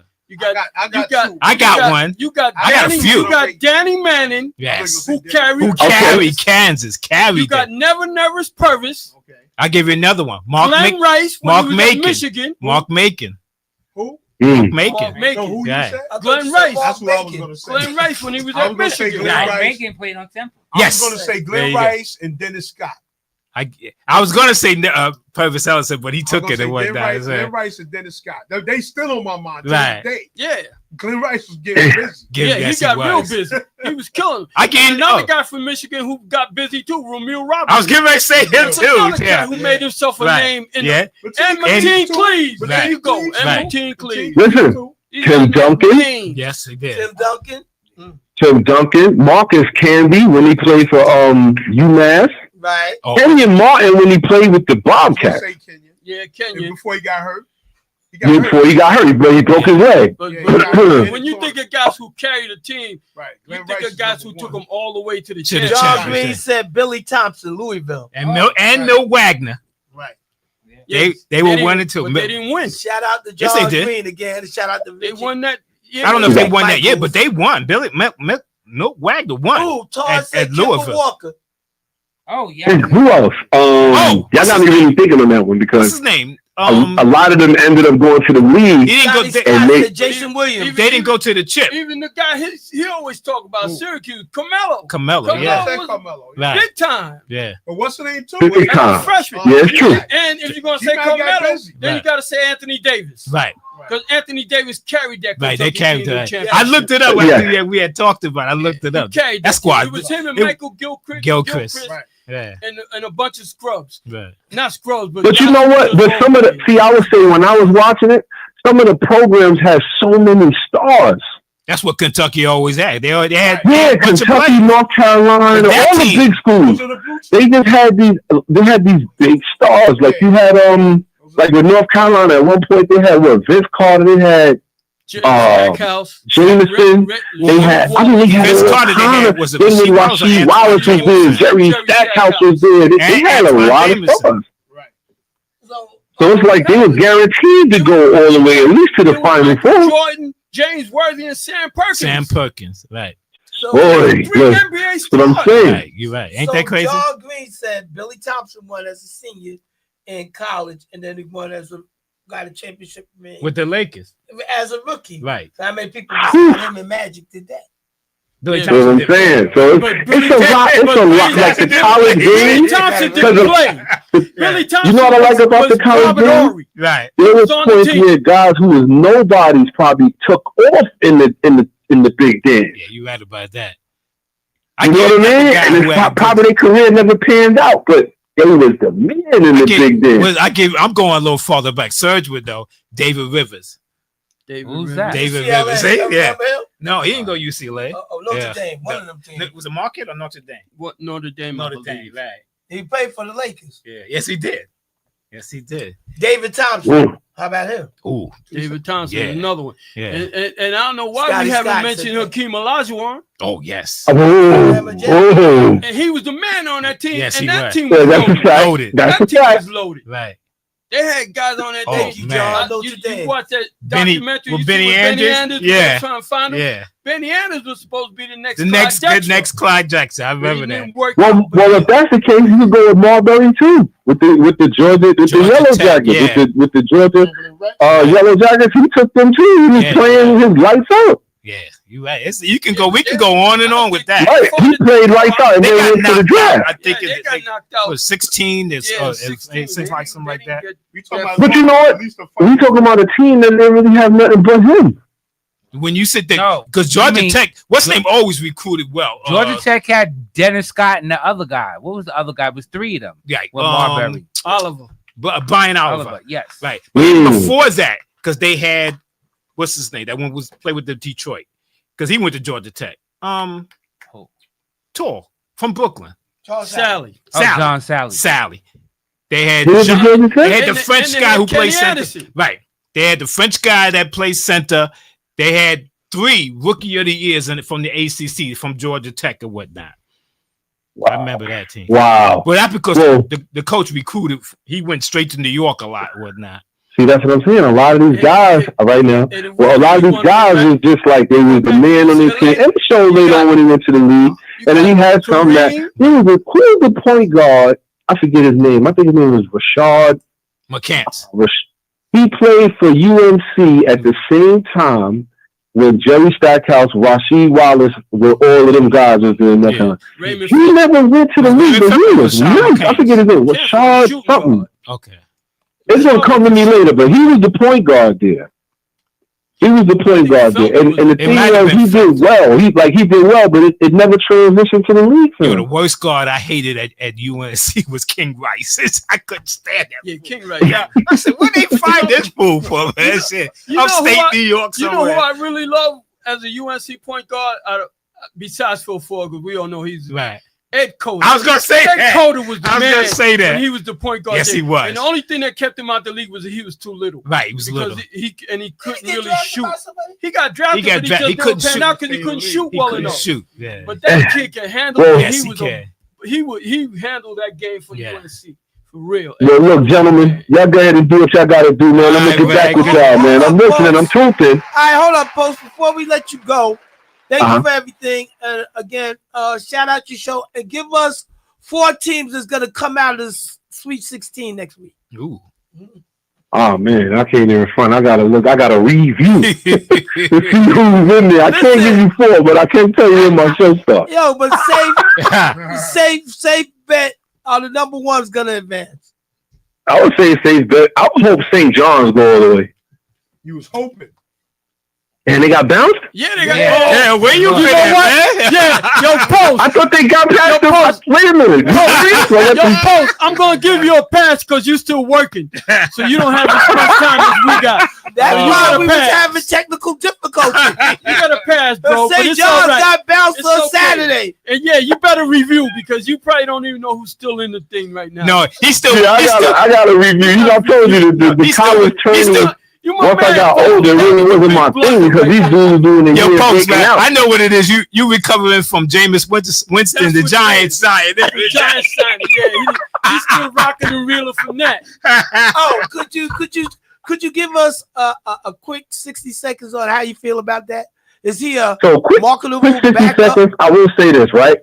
I got one. I got a few. You got Danny Manning. Yes. Who carried Kansas. You got Never Purvis. Okay. I'll give you another one. Glenn Rice. Mark Macon. Michigan. Mark Macon. Who? Macon. No, who you said? Glenn Rice. That's what I was going to say. Glenn Rice when he was at Michigan. Macon played on Temple. Yes. I was going to say Glenn Rice and Dennis Scott. I was going to say Purvis Ellison, but he took it and went down. Glenn Rice and Dennis Scott. They still on my mind. Right. Yeah. Glenn Rice was getting busy. He got real busy. He was killing. Another guy from Michigan who got busy too, Romeo Roberts. I was getting ready to say him too. Guy who made himself a name. And Mateen Cleaves. There you go. And Mateen Cleaves. Listen, Tim Duncan. Yes, he did. Tim Duncan. Marcus Camby when he played for UMass. Right. Kenyon Martin when he played with the Bobcats. Yeah, Kenyon. Before he got hurt. Before he got hurt, he broke his leg. But when you think of guys who carried a team, you think of guys who took them all the way to the championship. John Green said Billy Thompson, Louisville. And Milt Wagner. Right. They were 1 and 2. But they didn't win. Shout out to John Green again. Shout out to They won that. Yeah, I don't know if they won that yet, but they won. Milt Wagner won. Ooh, at Louisville. Walker. Oh yeah. And who else? Y'all got me really thinking on that one because what's his name? A lot of them ended up going to the league. He didn't go. Jason Williams. They didn't go to the chip. Even the guy he always talk about Syracuse, Carmelo. Carmelo, yeah. Carmelo. Big time. Yeah. But what's the name too? Big time. Freshman. Yeah, it's true. And if you're gonna say Carmelo, then you gotta say Anthony Davis. Right. Because Anthony Davis carried that. Right, they carried that. I looked it up. We had talked about it. I looked it up. That squad. It was him and Michael Gilchrist. Right. Yeah. And a bunch of scrubs. Right. Not scrubs, but you know what? But some of the I would say when I was watching it, some of the programs had so many stars. That's what Kentucky always had. They had Kentucky, North Carolina, all the big schools. They just had these big stars. Like you had like with North Carolina at one point they had Vince Carter, they had Stackhouse, Jameson. They had Vince Carter. Then Rasheed Wallace was there. Jerry Stackhouse was there. They had a lot of stars. So it's like they were guaranteed to go all the way, at least to the Final Four. Jordan, James Worthy, and Sam Perkins. Right. So, Boy, that's what I'm saying. Right, you're right. Ain't that crazy? John Green said Billy Thompson won as a senior in college, and then he won as got a championship with the Lakers as a rookie. Right. So how many people besides him and Magic did that? Billy That's what I'm saying. So it's a lot. It's a lot. Like the college game. Billy Thompson didn't play. Billy Thompson. You know what I like about the college game? Right. There was points where guys who was nobodies probably took off in the big dance. Yeah, you right about that. You know what I mean? And it's probably their career never panned out, but they was the man in the big dance. I'm going a little farther back. Surgewood though, David Rivers. Who's that? David Rivers. See? Yeah. No, he didn't go UCLA. Notre Dame. One of them teams. Was it Marquette or Notre Dame? What Notre Dame? Notre Dame. Right. He played for the Lakers. Yeah. Yes, he did. Yes, he did. David Thompson. How about him? Ooh, David Thompson, another one. Yeah. And I don't know why we haven't mentioned Hakeem Olajuwon. Oh, yes. And he was the man on that team. Yes, and that team was loaded. That team was loaded. Right. They had guys on that team. You watch that documentary with Benny Anders? Yeah. Trying to find him? Yeah. Benny Anders was supposed to be the next Clyde Jackson. I remember that. Well, if that's the case, you could go with Marbury too. With the Georgia Yellow Jackets. With the Georgia Yellow Jackets, he took them too. He was playing his lights out. Yeah, you right. We can go on and on with that. Right. He played lights out and they went to the draft. I think it got knocked out. Was 16? It's 16, like something like that. But you know what? We talking about a team that didn't really have nothing but him. When you sit there, because Georgia Tech, what's name always recruited well. Georgia Tech had Dennis Scott and the other guy. What was the other guy? It was three of them. Yeah, Marbury. Oliver. Brian Oliver. Yes. Right. But before that, because they had what's his name? That one was played with the Detroit. Because he went to Georgia Tech. Tall from Brooklyn. Sally. John Sally. Sally. They had the French guy who plays center. Right. They had the French guy that plays center. They had 3 Rookie of the Years from the ACC, from Georgia Tech and whatnot. Wow. I remember that team. Wow. But that's because the coach recruited. He went straight to New York a lot and whatnot. See, that's what I'm saying. A lot of these guys right now, a lot of these guys is just like they was the man on their team. And showed later on when he went to the league. And then he had some that who was the point guard? I forget his name. I think his name was Rashad McCants. He played for UNC at the same time when Jerry Stackhouse, Rasheed Wallace, where all of them guys was in that time. He never went to the league, but he was nice. I forget his name. Rashad something. Okay. It's gonna come to me later, but he was the point guard there. And the thing was, he did well. He did well, but it never transitioned to the league. The worst guard I hated at UNC was King Rice. I couldn't stand him. Yeah, King Rice. Yeah. I said, what they find this fool for, man? Shit. Upstate New York somewhere. You know who I really love as a UNC point guard? Besides Phil Ford, we all know he's right. Ed Cota. I was gonna say that. Ed Cota was the man. I was gonna say that. He was the point guard. Yes, he was. And the only thing that kept him out the league was that he was too little. Right, he was little. He couldn't really shoot. He got drafted, but he couldn't shoot because he couldn't shoot well enough. Yeah. But that kid can handle it. Yes, he handled that game for UNC. For real. Yo, look, gentlemen, y'all go ahead and do what y'all gotta do, man. I'm gonna get back with y'all, man. I'm listening. I'm trooping. All right, hold up, Post. Before we let you go, thank you for everything. And again, shout out your show and give us 4 teams that's gonna come out of this Sweet 16 next week. Ooh. Oh man, I can't even front. I gotta look. I gotta review to see who's in there. I can't give you 4, but I can tell you when my show starts. Yo, but safe bet. The number 1's gonna advance. I would say safe bet. I would hope St. John's go all the way. You was hoping. And they got bounced? Yeah, they got Yeah, where you been at, man? Yeah, yo, Post. I thought they got past the Wait a minute. Yo, Post, I'm going to give you a pass because you're still working. So you don't have as much time as we got. That's why we was having technical difficulties. You got a pass, bro. But St. John's got bounced on Saturday. And yeah, you better review because you probably don't even know who's still in the thing right now. No, he's still. I got to review. I told you the college training. You Once I got older, it really wasn't my thing because these dudes doing it. Yo, Post, man, I know what it is. You recovering from Jameis Winston, the Giants side. The Giants side, yeah. He's still rocking and reeling from that. Oh, could you give us a quick 60 seconds on how you feel about that? Is he a marketable backup? Seconds, I will say this, right?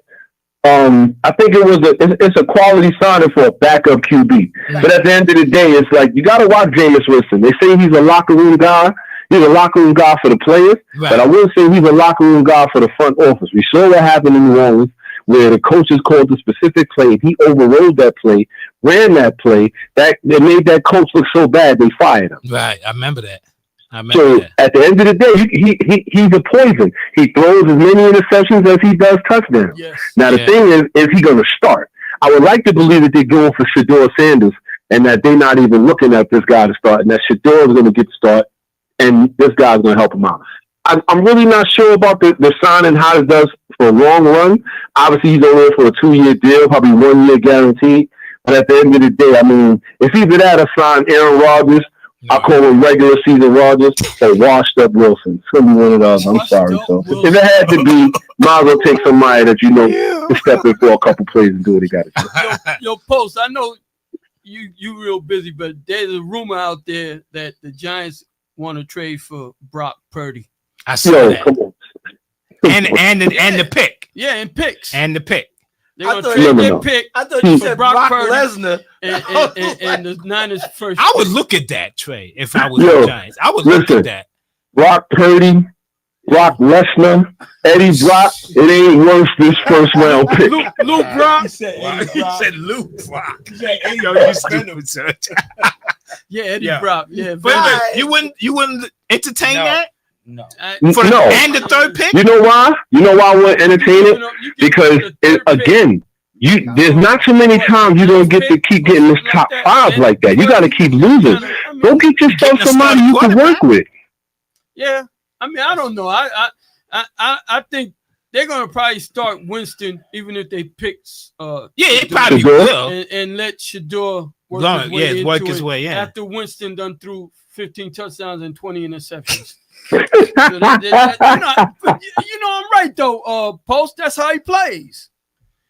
I think it's a quality signing for a backup QB. Right. But at the end of the day, it's like you got to watch Jameis Winston. They say he's a locker room guy. He's a locker room guy for the players. Right. But I will say he's a locker room guy for the front office. We saw what happened in New Orleans, where the coaches called the specific play. He overrode that play, ran that play. That made that coach look so bad they fired him. Right, I remember that. At the end of the day, he's a poison. He throws as many interceptions as he does touchdowns. Yes. Now, the thing is he going to start? I would like to believe that they're going for Shedeur Sanders and that they're not even looking at this guy to start, and that Shedeur is going to get the start, and this guy's going to help him out. I'm really not sure about the signing, how it does for a long run. Obviously, he's over there for a 2-year deal, probably 1 year guaranteed. But at the end of the day, I mean, if either that or sign Aaron Rodgers, I call him regular season Rodgers or washed up Wilson. It's gonna be one of those. I'm sorry. So if it had to be, might as well take somebody that you know to step in for a couple plays and do what he got to do. Yo, Post, I know you real busy, but there's a rumor out there that the Giants want to trade for Brock Purdy. I saw that. Come on. And the pick. Yeah, and picks. And the pick. They're going to trade their pick. I thought you said Brock Lesnar and the Niners first. I would look at that trade if I was the Giants. I would look at that. Brock Purdy, Brock Lesnar, Eddie Brock. It ain't worth this first round pick. Lou Brock. He said Lou Brock. Yo, you stupid, sir. Yeah, Eddie Brock. Yeah, but you wouldn't entertain that? No. And the third pick? You know why? You know why I wouldn't entertain it? Because there's not too many times you're gonna keep getting this top 5 like that. You gotta keep losing. Go get yourself somebody you can work with. Yeah. I mean, I don't know. I think they're gonna probably start Winston even if they pick they probably will. And let Shedeur work his way in. Yeah. After Winston done threw 15 touchdowns and 20 interceptions. You know I'm right though, Post. That's how he plays.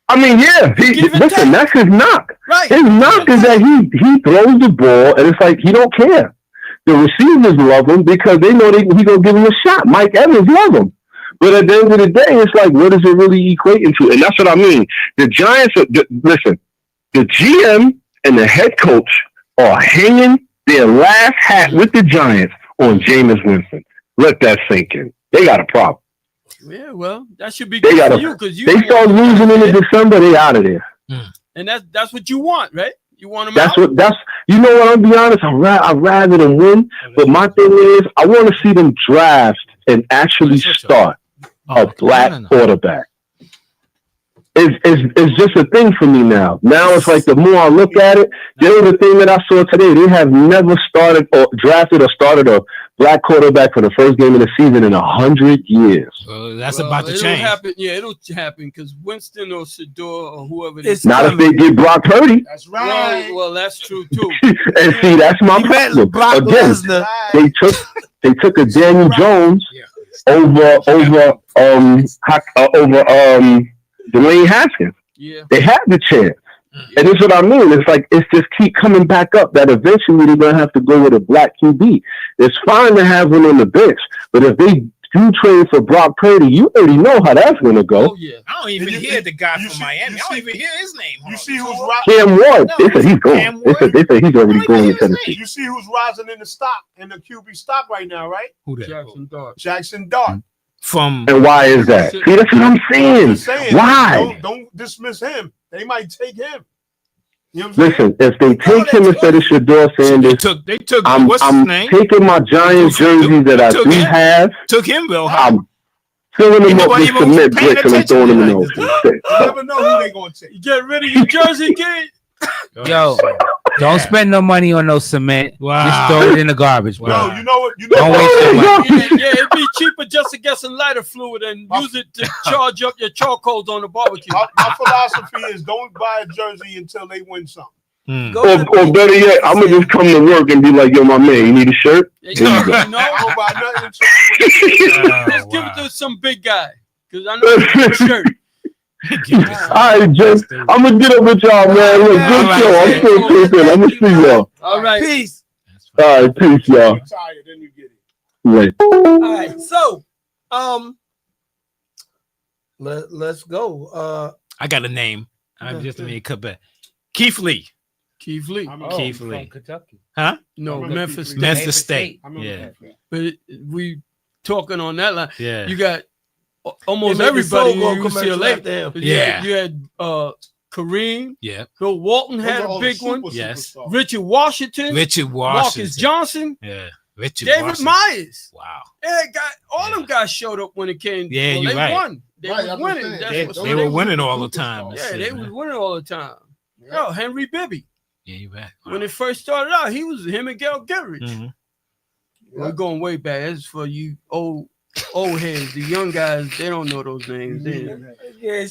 I mean, yeah. Listen, that's his knock. Right. His knock is that he throws the ball and it's like he don't care. The receivers love him because they know he gonna give him a shot. Mike Evans love him. But at the end of the day, it's like, what does it really equate into? And that's what I mean. The Giants listen, the GM and the head coach are hanging their last hat with the Giants on Jameis Winston. Let that sink in. They got a problem. Yeah, well, that should be good for you because they start losing in December. They out of there. And that's what you want, right? You want them out. You know what? I'll be honest. I'd rather them win. But my thing is, I want to see them draft and actually start a black quarterback. It's just a thing for me now. Now it's like the more I look at it, the other thing that I saw today, they have never started or drafted or started a black quarterback for the first game of the season in 100 years. That's about to change. It'll happen because Winston or Shedeur or whoever it is. Not if they get Brock Purdy. That's right. Well, that's true too. And see, that's my problem. Again, they took a Daniel Jones over Dwayne Haskins. Yeah. They had the chance. And that's what I mean. It's like it's just keep coming back up that eventually they're gonna have to go with a black QB. It's fine to have one on the bench, but if they do trade for Brock Purdy, you already know how that's gonna go. Oh yeah. I don't even hear the guy from Miami. I don't even hear his name. You see who's Cam Ward. They said he's going. They said he's already going to Tennessee. You see who's rising in the stock in the QB stock right now, right? Who that? Jackson Dart. And why is that? See, that's what I'm saying. Why? Don't dismiss him. They might take him. You know Listen, if they take him instead of Shedeur Sanders, they took I'm taking my Giants jersey that I do have. Took him real high. I'm filling them up with cement bricks and I'm throwing them in the open. You never know who they gonna take. You get rid of your jersey, kid. Yo, don't spend no money on no cement. Wow. Just throw it in the garbage, bro. No, you know what? Don't waste your money. Yeah, it'd be cheaper just to get some lighter fluid and use it to charge up your charcoals on the barbecue. My philosophy is don't buy a jersey until they win something. Or better yet, I'm gonna just come to work and be like, "Yo, my man, you need a shirt?" Just give it to some big guy, because I know you need a shirt. All right, Jim. I'm gonna get up with y'all, man. Look, good show. I'm still sleeping. I'm gonna see y'all. All right, peace. All right, peace, y'all. Right. All right, so let's go. I got a name. I'm just a cut back. Keith Lee. Keith Lee. Keith Lee. From Kentucky. Huh? No, Memphis State. Memphis State. Yeah. But we talking on that line. Yeah. You got almost everybody in UCLA. Yeah. You had Kareem. Yeah. Bill Walton had a big one. Yes. Richard Washington. Marcus Johnson. Yeah. Richard David Washington. Myers. Wow. Yeah, all them guys showed up when it came. Yeah, well, you're they right. won. They were winning. They were winning all the time. Yeah, they was winning all the time. Yo, Henry Bibby. Yeah, you're right. Wow. When it first started out, he was him and Gail Goodrich. Mm-hmm. We're going way back. That's for you old heads. The young guys, they don't know those names. Yeah,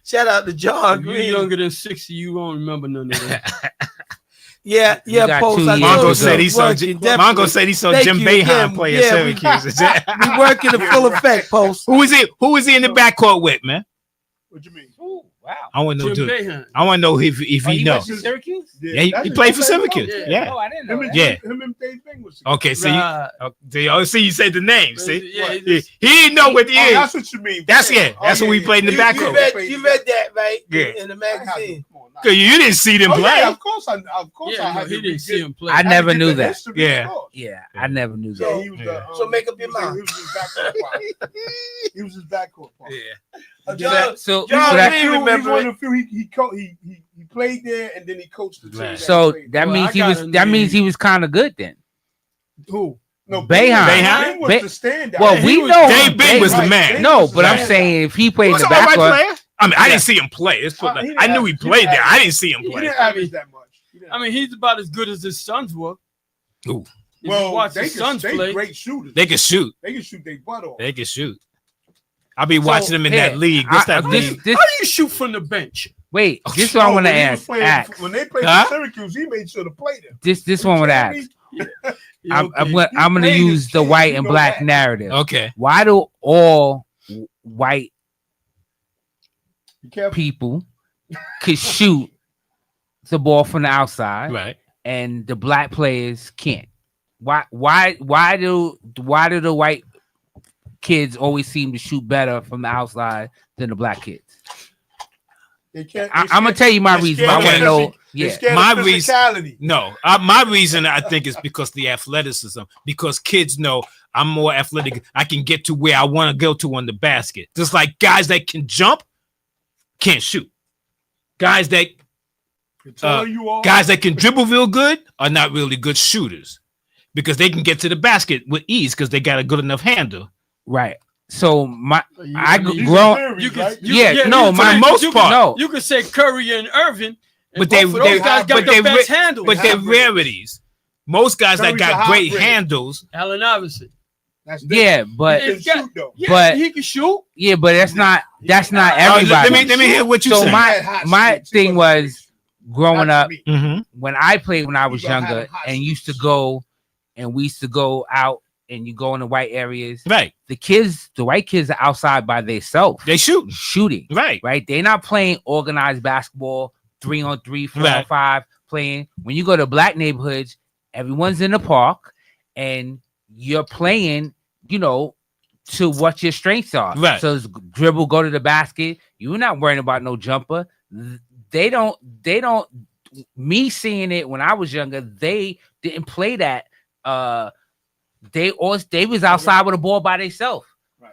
shout out to John If you're Green. younger than 60, you won't remember none of that. Yeah, Post. Mongo said he saw Jim Boeheim play at Syracuse. We working in full effect, Post. Who is he in the backcourt with, man? What you mean? Ooh, wow. I want to know. Jim Boeheim. I want to know if he knows. Syracuse? Yeah, he played for Syracuse. Yeah. Oh, I didn't know. Him and Dave Bing was Okay, so you said the name. See, Yeah, he didn't know what he is. That's what you mean. That's what we played in the backcourt. You read that, right? Yeah. In the magazine. Cause you didn't see them play. Yeah, of course I had he didn't see him play. I never knew that. Yeah. Yeah, I never knew So that. he was So make up your mind. He was his backcourt partner. Yeah. So He played there and then he coached the team. Right. So played. that Well, means I he got was. a That name. means he was kind of good then. Who? No, Boeheim. Bing was the standout. Well, he we was- know Dave Bing was the man. No, but I'm saying if he played in He the was an all right backcourt, player. I mean, I didn't see him play. I knew he played there. I didn't see him He play. didn't average that much. I mean, he's about as good as his sons were. Ooh. If you Well, watch they his sons they play. great shooters. They can shoot. They can shoot their butt off. They can shoot. I'll be watching them in that league. What's that league? How do you shoot from the bench? Wait, this is what I want to When he was ask. playing- When they played Huh? for Syracuse, he made sure to play them. This one I want to ask. I'm going to use the white and black narrative. Okay. Why do all white Be careful. people could shoot the ball from the outside, Right. and the black players can't? Why do the white kids always seem to shoot better from the outside than the black kids? I'm gonna tell you my reason. I want to know. Yeah, my reason. No, my reason I think is because the athleticism. Because kids know I'm more athletic. I can get to where I want to go to on the basket. Just like guys that can jump can't shoot. Guys that can dribble real good are not really good shooters because they can get to the basket with ease because they got a good enough handle. right. So For for the most part, no. You could say Curry and Irvin, But those guys got the best handle. But they're rarities. Most guys that got great handles. Allen Iverson. Yeah, but He can shoot, though. but he can shoot. yeah, but that's not everybody. Let me hear what you So say. my thing was growing up Mm-hmm. when I played when I was younger and we used to go out and you go in the white areas. Right. The white kids are outside by themselves. They shooting. Right. They're not playing organized basketball, 3-on-3, 4-on-5, Right. playing. When you go to black neighborhoods, everyone's in the park and you're playing, to what your strengths are. Right. So it's dribble, go to the basket. You're not worrying about no jumper. They don't, me seeing it when I was younger, they didn't play that. They was outside with a ball by themselves,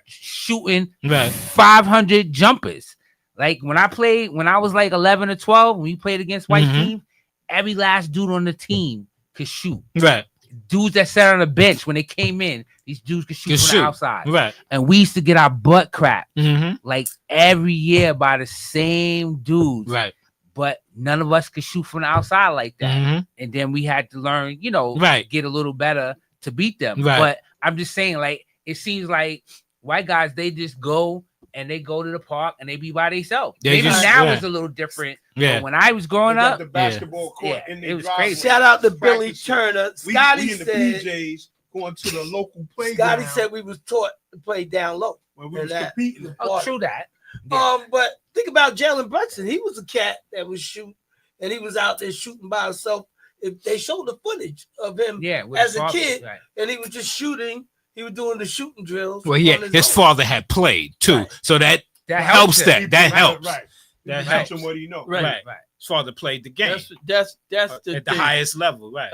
shooting 500 jumpers. Like when I was like 11 or 12, when we played against white team, every last dude on the team could shoot. Right. Dudes that sat on the bench when they came in, these dudes could shoot from the outside. Right. And we used to get our butt cracked Mm-hmm. like every year by the same dudes. Right. But none of us could shoot from the outside like that. Mm-hmm. And then we had to learn, Right. get a little better to beat them. Right. But I'm just saying, like, it seems like white guys, they just go and they go to the park and they be by themselves. They Maybe just- now yeah. it's a little different. Yeah. But when I was growing They got up, the basketball court Yeah, in it the was driveway. crazy. Shout out to Billy Practicing. Turner. We Scotty in the said PJs going to the local playground. Scotty said we was taught to play down low. when we and was that- competing. oh, true that. Yeah. But think about Jalen Brunson. He was a cat that was shooting, and he was out there shooting by himself. If they showed the footage of him Yeah, with as the a father, kid, right. and he was just shooting. He was doing the shooting drills. Well, yeah, on his own. father had played too, Right. so that That helps him. that. That helps. Right. That That helps. helps him what he know. Right. His father played the game That's the at the thing. highest level, right?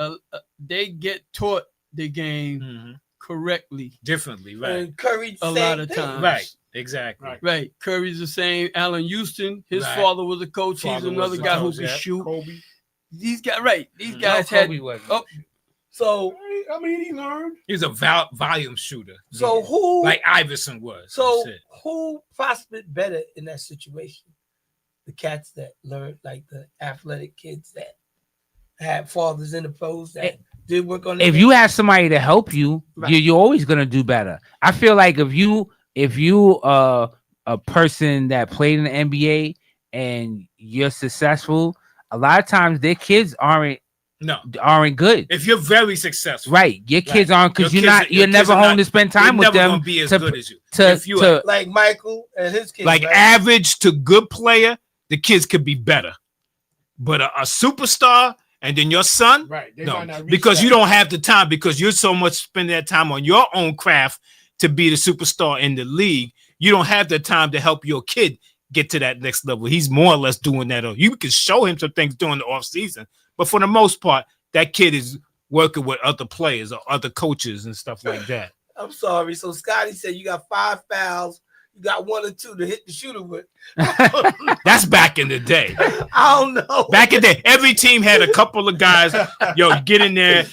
They get taught the game Mhm. correctly Differently, right? And Curry a same lot of thing. times. Right. Exactly. Right. Curry's the same. Allen Houston, his Right. father was a coach. Father He's was another a guy coach, who could yeah. shoot. Kobe. These guys, right? These Mhm. guys No, had. Kobe wasn't. Oh, So I mean, he learned. He's a volume shooter. so who like Iverson was. so That's it. who prospered better in that situation? The cats that learned, like the athletic kids that had fathers in the pros that did work on. If you have somebody to help you, Right. you're always gonna do better. I feel like if you a person that played in the NBA and you're successful, a lot of times their kids aren't good. If you're very successful, Right, your kids aren't because Your you're kids- your never kids are home not- to spend they're time with never them. gonna be as to- good as you. To, If you to- like Michael and his kids, like right? average to good player, the kids could be better. But a superstar and then your son, Right. They no, might not reach because that. you don't have the time because you're so much spending that time on your own craft to be the superstar in the league. You don't have the time to help your kid get to that next level. He's more or less doing that. You can show him some things during the off season, but for the most part, that kid is working with other players or other coaches and stuff like that. I'm sorry. So Scotty said you got 5 fouls. You got 1 or 2 to hit the shooter with. That's back in the day. I don't know. Back in the day, every team had a couple of guys. Yo, get in there and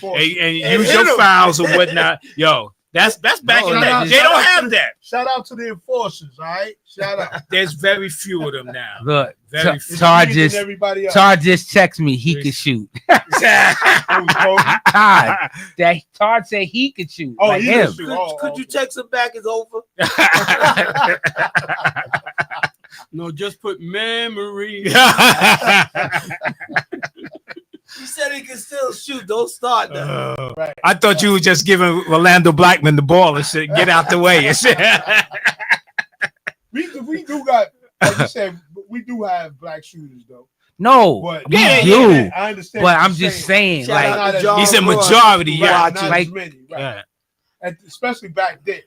use hit your 'em. fouls or whatnot. Yo, that's back No, in the that day. is- They don't have that. Shout out to the enforcers, all right? Shout out. There's very few of them now. Look, Very few. Todd Beating just everybody up. Todd just texted me. He could shoot. Todd, that Todd said he could shoot. Oh, like he him. can shoot. Could you text him back? It's over. no, just put memory. He said he can still shoot. Don't start that. Right. I thought you were just giving Orlando Blackman the ball and shit. Get out the way and shit. We do got, like you said, we do have black shooters though. No, But we yeah, do. yeah, I understand. But what I'm you're just saying, Shout like, out to like, John he said Moore. majority, yeah. Right, not like- as many, right. Yeah. And especially back then.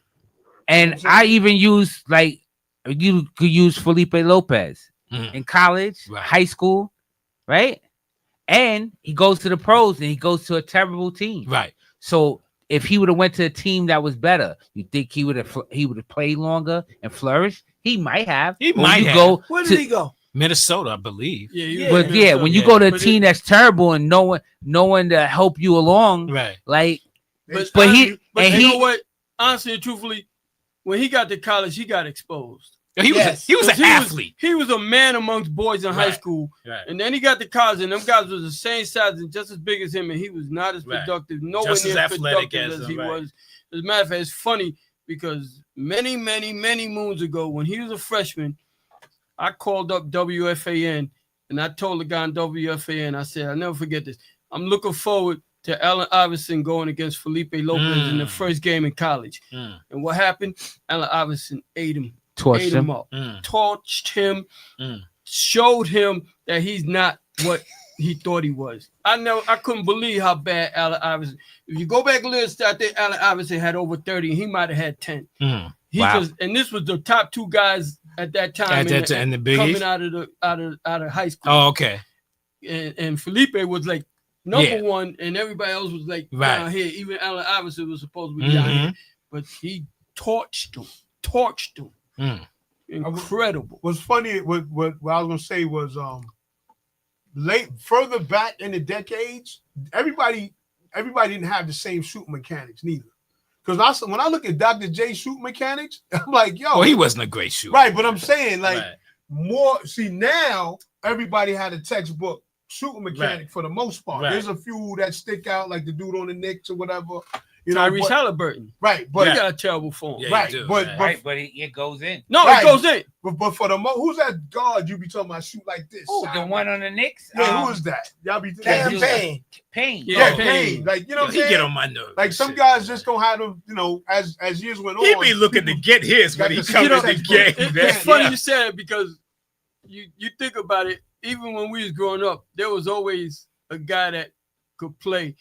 and I even use like you could use Felipe Lopez Mhm. in college, Right. high school, right? And he goes to the pros and he goes to a terrible team. Right. So if he would have went to a team that was better, you think he would have played longer and flourished? He might have. He But when might you have. go Where to- did he go? Minnesota, I believe. Yeah, Yeah. But yeah, when you go to a team that's terrible and no one to help you along, Right. like, But he- but and you he- know what? Honestly and truthfully, when he got to college, he got exposed. He was Yes. he was an 'Cause athlete. He was a man amongst boys in high Right. school, Right. and then he got to college, and them guys was the same size and just as big as him, and he was not as Right. productive, nowhere Just as near athletic productive as as him, he right. was. As a matter of fact, it's funny because many moons ago, when he was a freshman, I called up WFAN and I told the guy on WFAN, I said, I'll never forget this. I'm looking forward to Allen Iverson going against Felipe Lopez in the first game in college. Mm. And what happened? Allen Iverson ate him torched him. up, Mm. torched him, Mm. showed him that he's not what he thought he was. I couldn't believe how bad Allen Iverson. If you go back and look at that, Allen Iverson had over 30, and he might have had 10. Mm. He Wow. just, and this was the top 2 guys at that time And the coming biggies. out of high school. Oh, okay. And Felipe was like number Yeah. 1, and everybody else was like Right. down here. Even Allen Iverson was supposed to be down here, Mhm. but he torched him. Mm. Incredible. What's funny, what I was gonna say was further back in the decades, everybody didn't have the same shooting mechanics neither. Because when I look at Dr. J shooting mechanics, I'm like, yo, Well, he wasn't a great shooter. right, but I'm saying like Right. more. See, now everybody had a textbook shooting mechanic Right. for the most part. Right. There's a few that stick out, like the dude on the Knicks or whatever. You know, Tyrese Halliburton. Right, but he got a terrible form. Yeah, right, do, but it goes in. No, right. it goes in. But for the who's that guard you be talking about shoot like this? Oh, the one on the Knicks. Yeah, who is that? Y'all be Campaign. Payne. Yeah, Payne. Like you know, what I'm he saying? get on my nerves. Like some guys just don't have them. You know, as years went on, He be looking to get his when he comes in the game. It's funny you said it because you think about it. Even when we was growing up, there was always a guy that could play,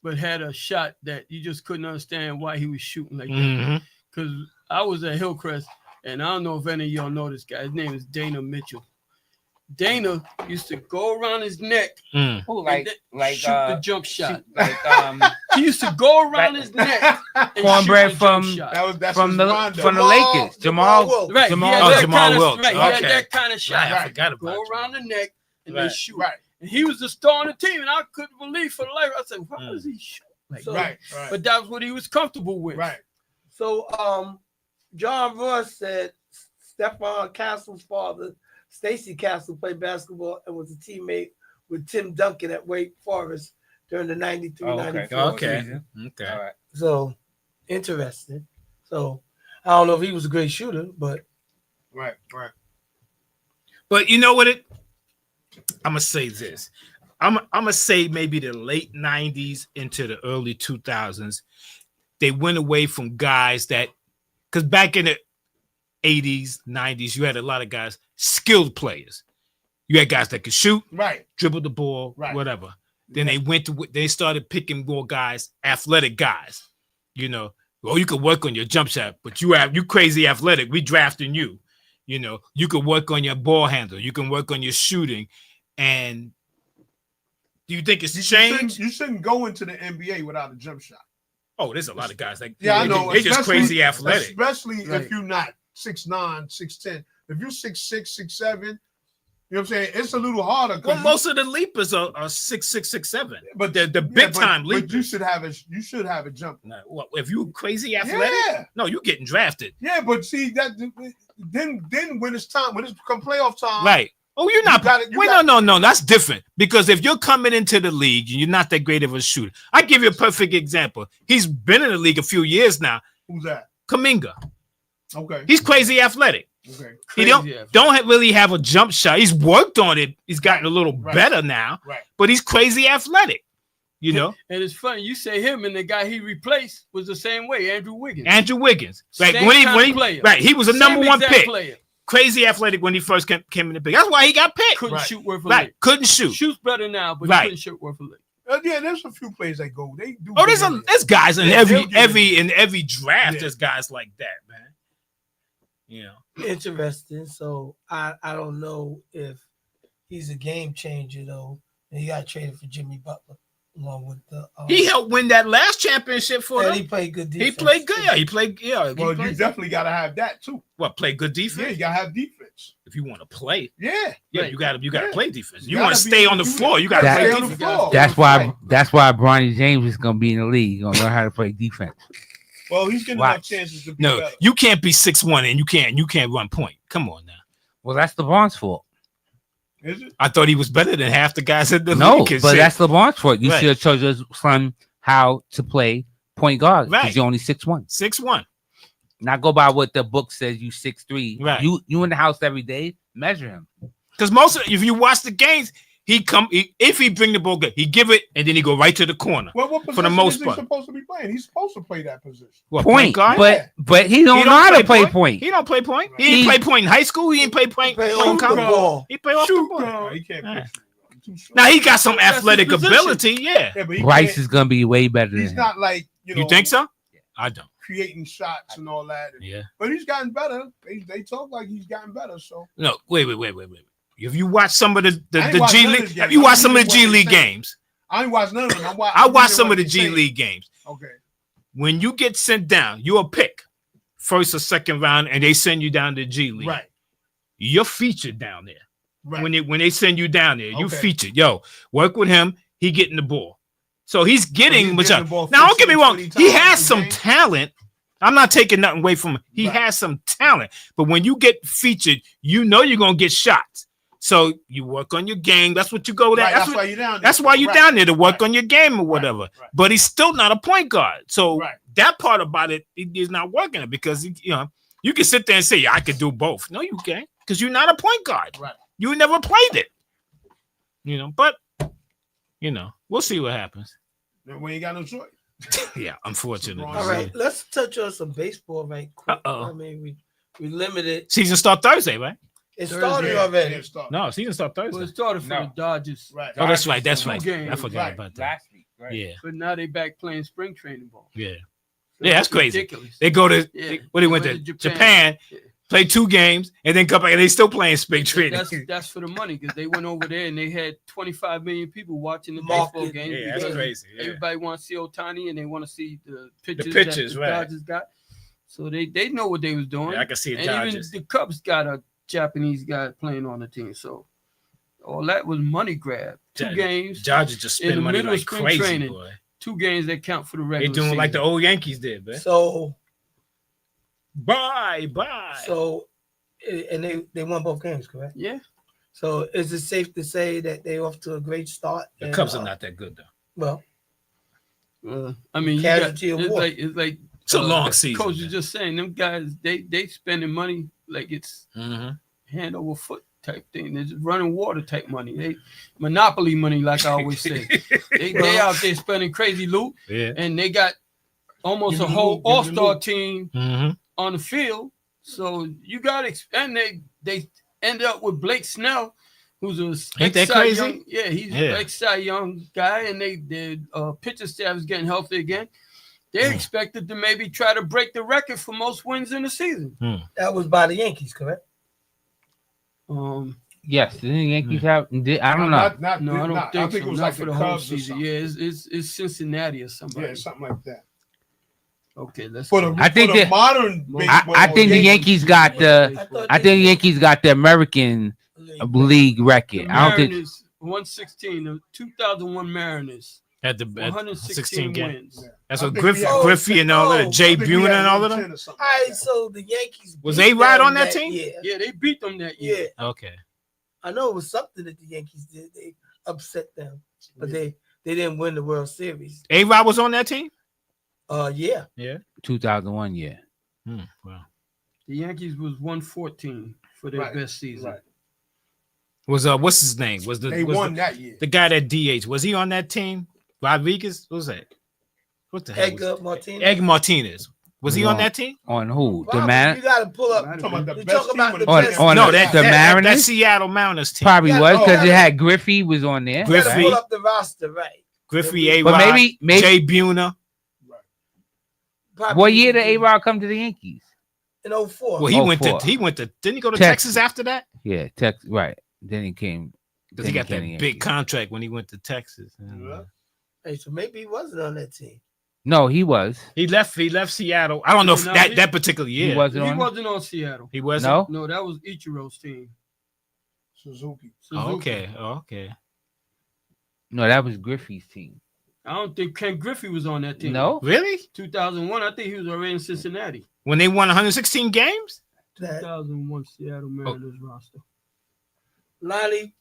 but had a shot that you just couldn't understand why he was shooting like that. Because I was at Hillcrest, and I don't know if any of y'all know this guy. His name is Dana Mitchell. Dana used to go around his neck, like shoot the jump shot. He used to go around his neck. Cornbread from the Lakers, Jamal Wilkes. Right, Jamal Wilkes. Right, he had that kind of shot. I forgot about go Jamal. around the neck and then shoot. Right. And he was the star on the team, and I couldn't believe for the life. I said, "Why does he shoot like that?" Right. But that's what he was comfortable with. Right. So John Ross said Stephon Castle's father, Stacy Castle, played basketball and was a teammate with Tim Duncan at Wake Forest during the 93-94 season. Okay. All right. So interesting. So I don't know if he was a great shooter, but Right. But you know what I'm gonna say this. I'm gonna say maybe the late 90s into the early 2000s, they went away from guys that, because back in the 80s, 90s, you had a lot of guys, skilled players. You had guys that could shoot, Right. dribble the ball, whatever. Then they started picking more guys, athletic guys. You know, well, you could work on your jump shot, but you crazy athletic. We drafting you. You know, you could work on your ball handle. You can work on your shooting. And do you think it's changed? You shouldn't go into the NBA without a jump shot. Oh, there's a lot of guys like I know. They're just crazy athletic. Especially if you're not 6'9", 6'10". If you're 6'6", 6'7", you know what I'm saying? It's a little harder. Well, most of the leapers are 6'6", 6'7". But the big time leapers. But you should have a jump. No, well, if you crazy athletic, no, you're getting drafted. Yeah, but see that then when it's come playoff time, right? Oh, you're not. No. That's different because if you're coming into the league and you're not that great of a shooter, I give you a perfect example. He's been in the league a few years now. Who's that? Kuminga. Okay. He's crazy athletic. Okay. He don't really have a jump shot. He's worked on it. He's gotten a little better now. Right. But he's crazy athletic. You know. And it's funny you say him and the guy he replaced was the same way, Andrew Wiggins. Like he was a number one pick. Player. Crazy athletic when he first came in the pick. That's why he got picked. Couldn't shoot worth a lick. Couldn't shoot. Shoots better now, but he couldn't shoot worth a lick. Yeah, there's a few players that go. They do. Oh, there's guys in every draft. There's guys like that, man. You know, interesting. So I don't know if he's a game changer though. And he got traded for Jimmy Butler along with the. He helped win that last championship for them. He played good defense. He played good. Yeah, he played. Yeah. Well, you definitely got to have that too. What, play good defense? Yeah, you got to have defense. If you want to play. Yeah. You got to play defense. You want to stay on the floor. You got to play defense. That's why Bronny James is going to be in the league. He's going to learn how to play defense. Well, he's getting enough chances to be better. You can't be 6'1" and you can't run point. Come on now. Well, that's LeBron's fault. Is it? I thought he was better than half the guys in the league. No, but that's LeBron's fault. You should have told your son how to play point guard because you're only 6'1". 6'1". Not go by what the book says. You 6'3". Right. You in the house every day. Measure him. Because if you watch the games, if he bring the ball good, he give it and then he go right to the corner. Well, what position for the most is he part. supposed to be playing? He's supposed to play that position. What, point guard? But he don't know how to play point. He don't play point. He didn't play point in high school. He didn't play point on college. He play off the ball. He can't play. Now he got some athletic ability. Yeah. But Bryce is gonna be way better. He's than not like you think so? I don't. Creating shots and all that. Yeah. But he's gotten better. They talk like he's gotten better. So no, wait. If you watch some of the G League, have you watched some of the G League games? I ain't watched none of them. I watched some of the G League games. Okay. When you get sent down, you're a pick, first or second round, and they send you down to G League. Right. You're featured down there. Right. When they send you down there, you featured. Yo, work with him. He getting the ball. So he's getting much. Now, don't get me wrong. He has some talent. I'm not taking nothing away from him. He has some talent. But when you get featured, you know you're going to get shots. So you work on your game. That's what you go there. Right, that's why you're down there. That's why you're down there to work on your game or whatever. Right. But he's still not a point guard. So Right. that part about it is not working because you can sit there and say, I could do both. No, you can't, because you're not a point guard. Right. You never played it. But we'll see what happens. Then we ain't got no choice. Yeah, unfortunately. All All right, let's touch on some baseball right quick. Uh-oh. I mean, we limited. Season start Thursday, right? It Thursday. started already. Yeah, start. No, season start Thursday. Well, it started for the Dodgers. Right. Oh, that's right. That's Two right. games. I forgot Right. about that. Last week, right? Yeah. But now they back playing spring training ball. Yeah. So Yeah, that's crazy. ridiculous. They go to Yeah. they went to Japan, Yeah. play 2 games, and then come back and they still playing spring training. That's for the money because they went over there and they had 25 million people watching the Market. baseball game. Yeah, that's because crazy. Yeah. Everybody wants to see Ohtani and they want to see the pitches pitches, that the right. Dodgers got. So they know what they was doing. Yeah, I can see the and even Dodgers. the Cubs got a Japanese guy playing on the team. So all that was money grab. 2 games, Dodgers just in spend the money middle of like spring crazy, training. boy. 2 games that count for the They regular doing season. like the old Yankees did, man. So Bye. and they won both games, correct? Yeah. So is it safe to say that they off to a great start? The And, Cubs are not that good though. well. I mean, you got, Casualty of it's war. like It's a long season. Coach was man. just saying them guys they spending money like it's Mhm. hand over foot type thing. It's running water type money. They monopoly money, like I always say. they out there spending crazy loot, Yeah. and they got almost Give a me the whole loot, give me the all-star loot. team Mhm. on the field. So you got and they end up with Blake Snell, who's a Ain't that ex-Cy crazy? Young- yeah, he's Yeah. an ex-Cy Young guy, and their pitcher staff is getting healthy again. They're expected to maybe try to break the record for most wins in the season. That was by the Yankees, correct? Yes, didn't the Yankees have? I don't know. No, I don't not. think I think so. it was Not like for the the whole Cubs or season. something. Yeah, it's Cincinnati or somebody. Yeah, something like that. Okay, let's For go. the, I think for the that- modern I think the Yankees got the. I think the Yankees got the American League record. The I don't think. Mariners 116. The 2001 Mariners At the 116 16 games. wins. That's I what think we had- Griffey and all that, Jay Buhner and all of them. All right, so the Yankees Was beat A-Rod them on that team? year. Yeah, they beat them that Yeah, year. Okay. I know it was something that the Yankees did. They upset them, but they didn't win the World Series. A-Rod was on that team? Yeah. Yeah. 2001, yeah. Wow. The Yankees was 114 for their Right, best season. right. Was what's his name? Was They was won that year. the guy that DH? Was he on that team? Rodriguez? What was that? What the hell? Edgar Martinez. Edgar Martinez. Was he on No. that team? On who? The Probably, man? You got to pull up. Talking about the You best talk team about or the the On- best. on No, the that Mariners? Seattle Mariners team. Probably Yeah, was because oh, it yeah. had Griffey was on there. You got to Griffey. pull up the roster, right? Griffey, A-Rod, But maybe Jay Buhner. Probably what year did A-Rod come to the Yankees? In 04. Well, he Oh, went four. to didn't he go to Texas. Texas after that? Yeah, Texas. Right. Then he came. Because he Then got that came to big Yankees. contract when he went to Texas. Yeah. Hey, so maybe he wasn't on that team. No, he was. He left Seattle. I don't know if No, that particular year. He wasn't He on. wasn't on Seattle. He wasn't. No. No, that was Ichiro's team. Suzuki. Oh, Suzuki. okay. No, that was Griffey's team. I don't think Ken Griffey was on that team. No. Really? 2001, I think he was already in Cincinnati. When they won 116 games? That 2001 Seattle Mariners roster. Lonnie,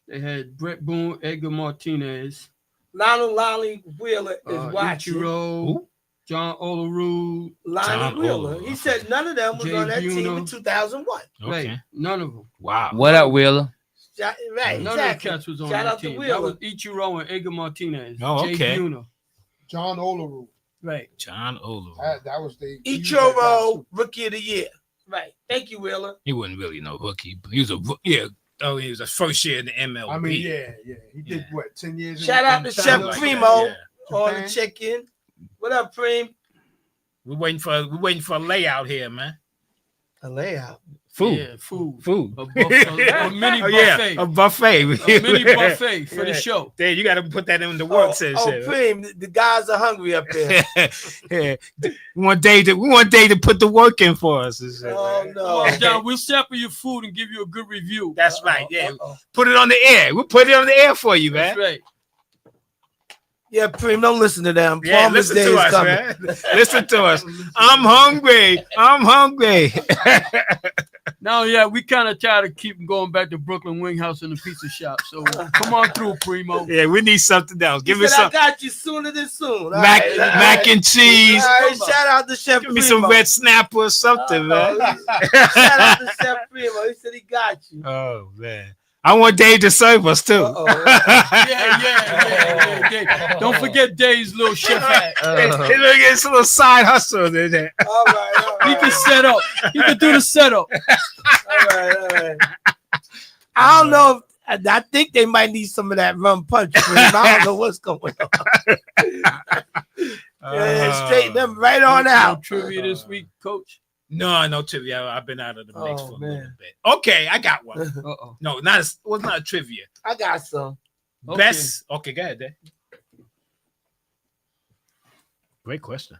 They had Brett Boone, Edgar Martinez, Lonnie Wheeler is watching. Ichiro, Who? John Olerud. Lonnie John Wheeler. Olerud. He said none of them was Jay on that team Buhner. in 2001. Okay. Right, none of them. Wow. What up, Wheeler? Right, None exactly. of the cats was on Shout that out to team. That Wheeler. was Ichiro and Edgar Martinez. Oh, Jay okay. Buhner. John Olerud. Right. John Olerud. That was the Ichiro, Rookie of the Year. Right. Thank you, Wheeler. He wasn't really no rookie. But he was he was a first year in the MLB. I mean, yeah. He did Yeah. what, 10 years? Shout out to Chef China? Primo Yeah. on Japan. the check-in. What up, Preem? We're waiting for a layout here, man. A layout. Food. Yeah, food. Food. A mini Oh, yeah, buffet. a buffet. A mini buffet for the Yeah. show. There, you got to put that in the works and oh, shit. Preem, the guys are hungry up there. Yeah. We want Dave to put the work in for us. and shit, Oh, man. no. Well, John, we'll sample your food and give you a good review. That's right. Yeah. Uh-oh. Put it on the air. We'll put it on the air for you, man. That's right. Yeah, Preem, don't listen to them. Yeah, Palmer's listen Day to is us, coming. man. Listen to us. I'm hungry. Now, yeah, we kind of tired of keeping going back to Brooklyn Wing House and the pizza shop. So come on through, Primo. Yeah, we need something else. Give me some. I got you sooner than soon. Mac and cheese. All right, shout out to Chef Give me Primo. some red snapper or something, man. Shout out to Chef Primo. He said he got you. Oh man, I want Dave to serve us too. Yeah. Don't forget Dave's little chef hat. Look at his little side hustle there. All right. He can set up. He can do the setup. All right. I don't know. I think they might need some of that rum punch. I don't know what's going on. Straighten them right on out. Trivia this week, Coach. No trivia. I've been out of the mix for a little man. bit. Okay, I got one. Uh-oh. No, it was not a trivia. I got some. Okay. Best. Okay, go ahead, Dave. Great question.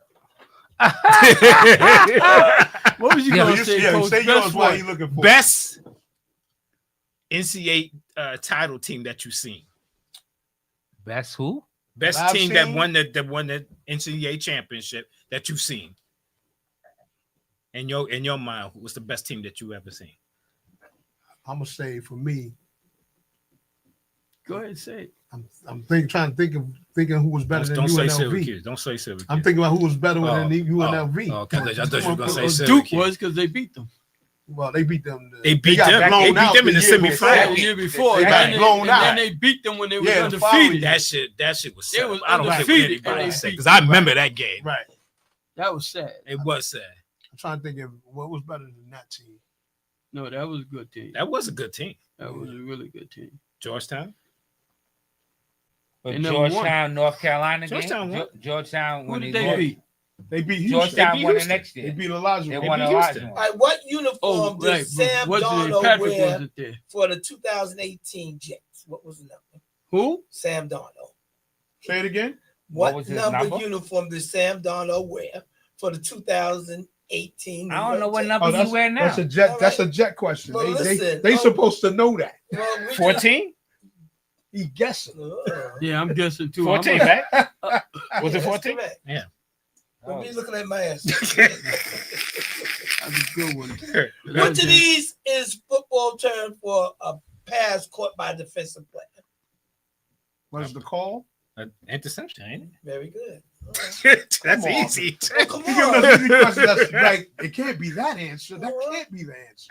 What was you going to say, Coach? Say yours while you looking for Best NCAA title team that you've seen. Best who? Best I've team that seen? won the NCAA championship that you've seen. In your mind, who was the best team that you ever seen? I'm gonna say for me, Go ahead and say it. I'm trying to think who was better than Don't say UNLV. Syracuse. Don't say Syracuse. I'm thinking about who was better than UNLV. Okay, I thought you were gonna say Duke Syracuse. was because they beat them. Well, they beat them. They beat got them. blown They beat out them in the year before. semifinal. The year before. They got And blown out. then they beat them when they were Yeah, the following undefeated. That shit was They sad. was I don't care what undefeated, anybody and they say beat because I remember that game. Right. That was sad. It was sad. I'm trying to think of what was better than that team. No, that was a good team. That was a good team. That was a really good team. Georgetown. But They never won. Georgetown, North Carolina Georgetown game. won. Georgetown Who when did they they lost. beat? They beat Houston. Georgetown They beat won the Houston. next They year. beat Elijah. They They won beat a Houston. lot. All right, what uniform did right. Sam What's his name? Darnold Patrick wear wasn't there. for the 2018 Jets? What was the number? Who? Sam Darnold. Say it again. What What was his number number? uniform did Sam Darnold wear for the 2018? I don't know what Jets? number that's, you wear now. that's a jet. All That's right. a jet question. Well, they listen, supposed to know that. Well, we just- 14? He guessing. Yeah, I'm guessing too. 14, I'm right? Was Yeah, it that's 14? correct. Yeah. Don't be looking at my ass. That's a good one. Which of these is football term for a pass caught by a defensive player? What is the call? Interception, ain't Very good. All right. it? That's Come on. easy. Oh, come You giving on. us easy questions. That's like it can't be that answer. That can't be the answer.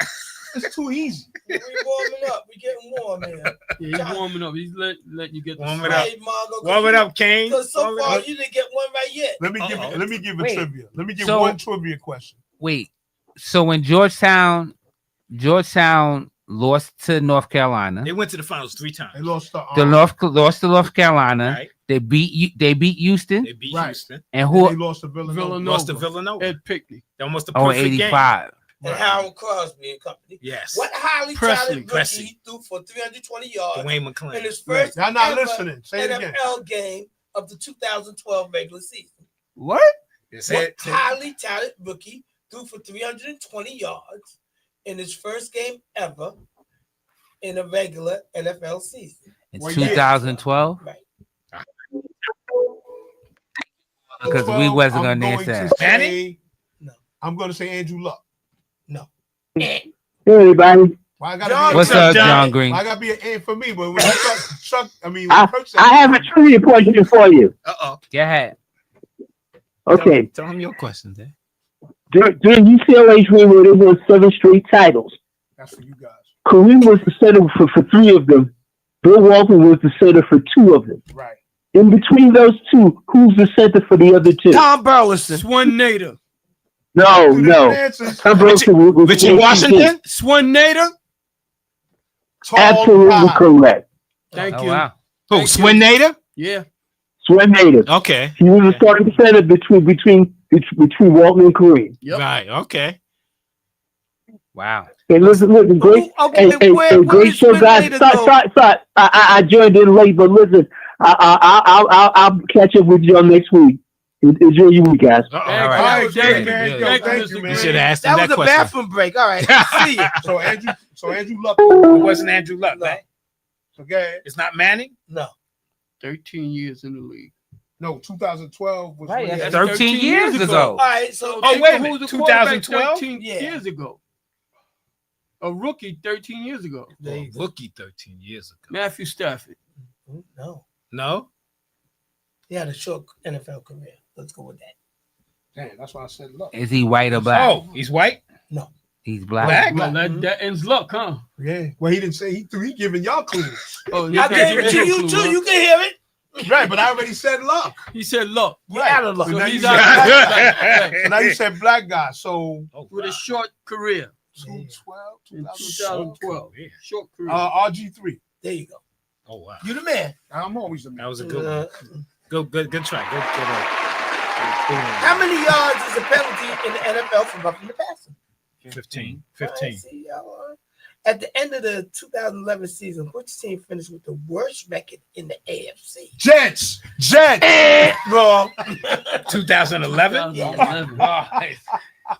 It's too easy. We warming up. We getting warm here. Yeah, he's warming up. He's letting you get the Warm it sweat. up. Hey, Margo, Warm it up, Kane. Because so Warm it far up. you didn't get one right yet. Let me give a Wait. trivia. Let me give So- one trivia question. Wait. So when Georgetown lost to North Carolina, They went to the finals 3 They times. lost the lost to North Carolina. Right? They beat Houston, They beat Right. Houston. and They who? lost to Villanova. Villanova. Lost to Villanova. Ed Pickney. That almost the Oh, perfect game. 85. And Harold Crosby and company. Yes. What highly Presley. talented rookie threw for 320 yards Dwayne in McClain. his Right. first Y'all not ever listening. Say it again. NFL game of the 2012 regular season? What? What highly talented rookie threw for 320 yards in his first game ever in a regular NFL season? In Well, 2012, Right. because we wasn't I'm gonna going answer. to Manning? say- No. I'm going to say Andrew Luck. Hey, everybody. Why I gotta John, be What's up, up, John? John Green? Why I gotta be an A for me? But when Chuck, when I Kirk said, have a trivia question for you. Uh-oh. Go ahead. Okay. Tell him your question, Dave. During UCLA's win where they won 7 straight titles, that's for you guys. Kareem was the center for 3 of them. Bill Walton was the center for 2 of them. Right. In between those 2, who's the center for the other 2? Tom Burleson. Swan Nader. No, Two no. different answers. Tom Burleson was Richie 18. Washington? Swan Nader. Tall Absolutely guy. correct. Thank Oh, you. wow. Who? Thank Swin Nader? Yeah. Swin Native. Okay. He was the starting center between Walton and Kareem. Yep. Right. Okay. Wow. Hey, listen, great. Okay, Hey, where great did show, Swin guys. Nader Sorry, go? I joined in late, but listen, I'll catch up with you on next week. Enjoy your week, guys. Uh-oh. Thank All you. right. All right, Thank great, you. man. Yeah. Yo, Thank you, thank Mr. you, You man. should have asked him That that, was a question. bathroom break. All right. See you. So Andrew Luck. It wasn't Andrew Luck, No. man. Okay. It's not Manning? No. 13 years in the league. No, 2012 was Right, when that's they- 13 years ago. All right. So Oh, Think wait a of minute. who's the quarterback 2012? 13 Yeah. years ago. a rookie 13 years ago. Rookie 13 years ago. Matthew Stafford. No. He had a short NFL career. Let's go with that. Damn, that's why I said Luck. Is he white or black? Oh, he's white? No. He's black. Well, that ends Luck, huh? Yeah. Well, he didn't say he giving y'all clues. Oh, I gave it to you too. You can hear it. Right, but I already said Luck. He said Luck. Right. Out of Luck. So now, he's you out said of black black. guy. So now you said black guy. So With a short career. 2012. Short career. RG3. There you go. Oh wow. You the man. I'm always the man. That was a good one. Good try. Good. How many yards is a penalty in the NFL for roughing the passer? 15. See, at the end of the 2011 season, which team finished with the worst record in the AFC? Jets. Wrong. 2011.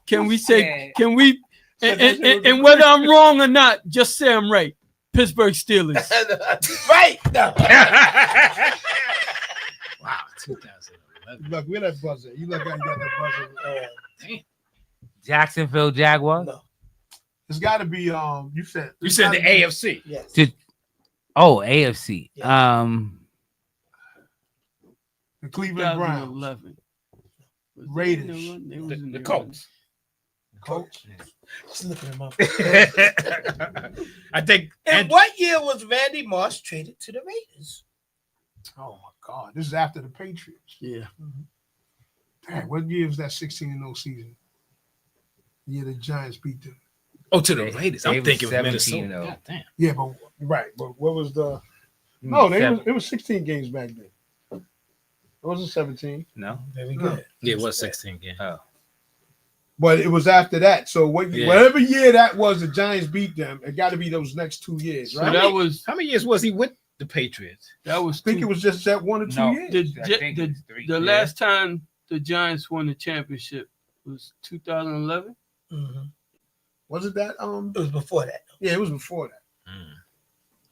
Can we say? Can we? And whether I'm wrong or not, just say I'm right. Pittsburgh Steelers. Right. No. Wow, 2011. Look, where that buzzer? You look how you got that buzzer. Damn. Jacksonville Jaguars. No. It's got to be. You said the AFC. Yes. AFC. Yeah. The Cleveland Browns. 2011. Raiders. The Colts. Colts. Just looking at my. I think. And what year was Randy Moss traded to the Raiders? Oh my God! This is after the Patriots. Yeah. Damn, what year was that 16-0 season? The year the Giants beat them. Oh, to the Raiders. I'm thinking of 17-0. Minnesota. God damn. Yeah, but right. But what was the? No, it was 16 games back then. It wasn't 17. No. Very good. Yeah, it was 16 games. Oh. But it was after that. So whatever year that was, the Giants beat them. It got to be those next 2 years, So right? that was How many years was he with the Patriots? that was. I think it was just that 1 or 2 years. The last time the Giants won the championship was 2011. Mm-hmm. Was it that? It was before that. Yeah, it was before that.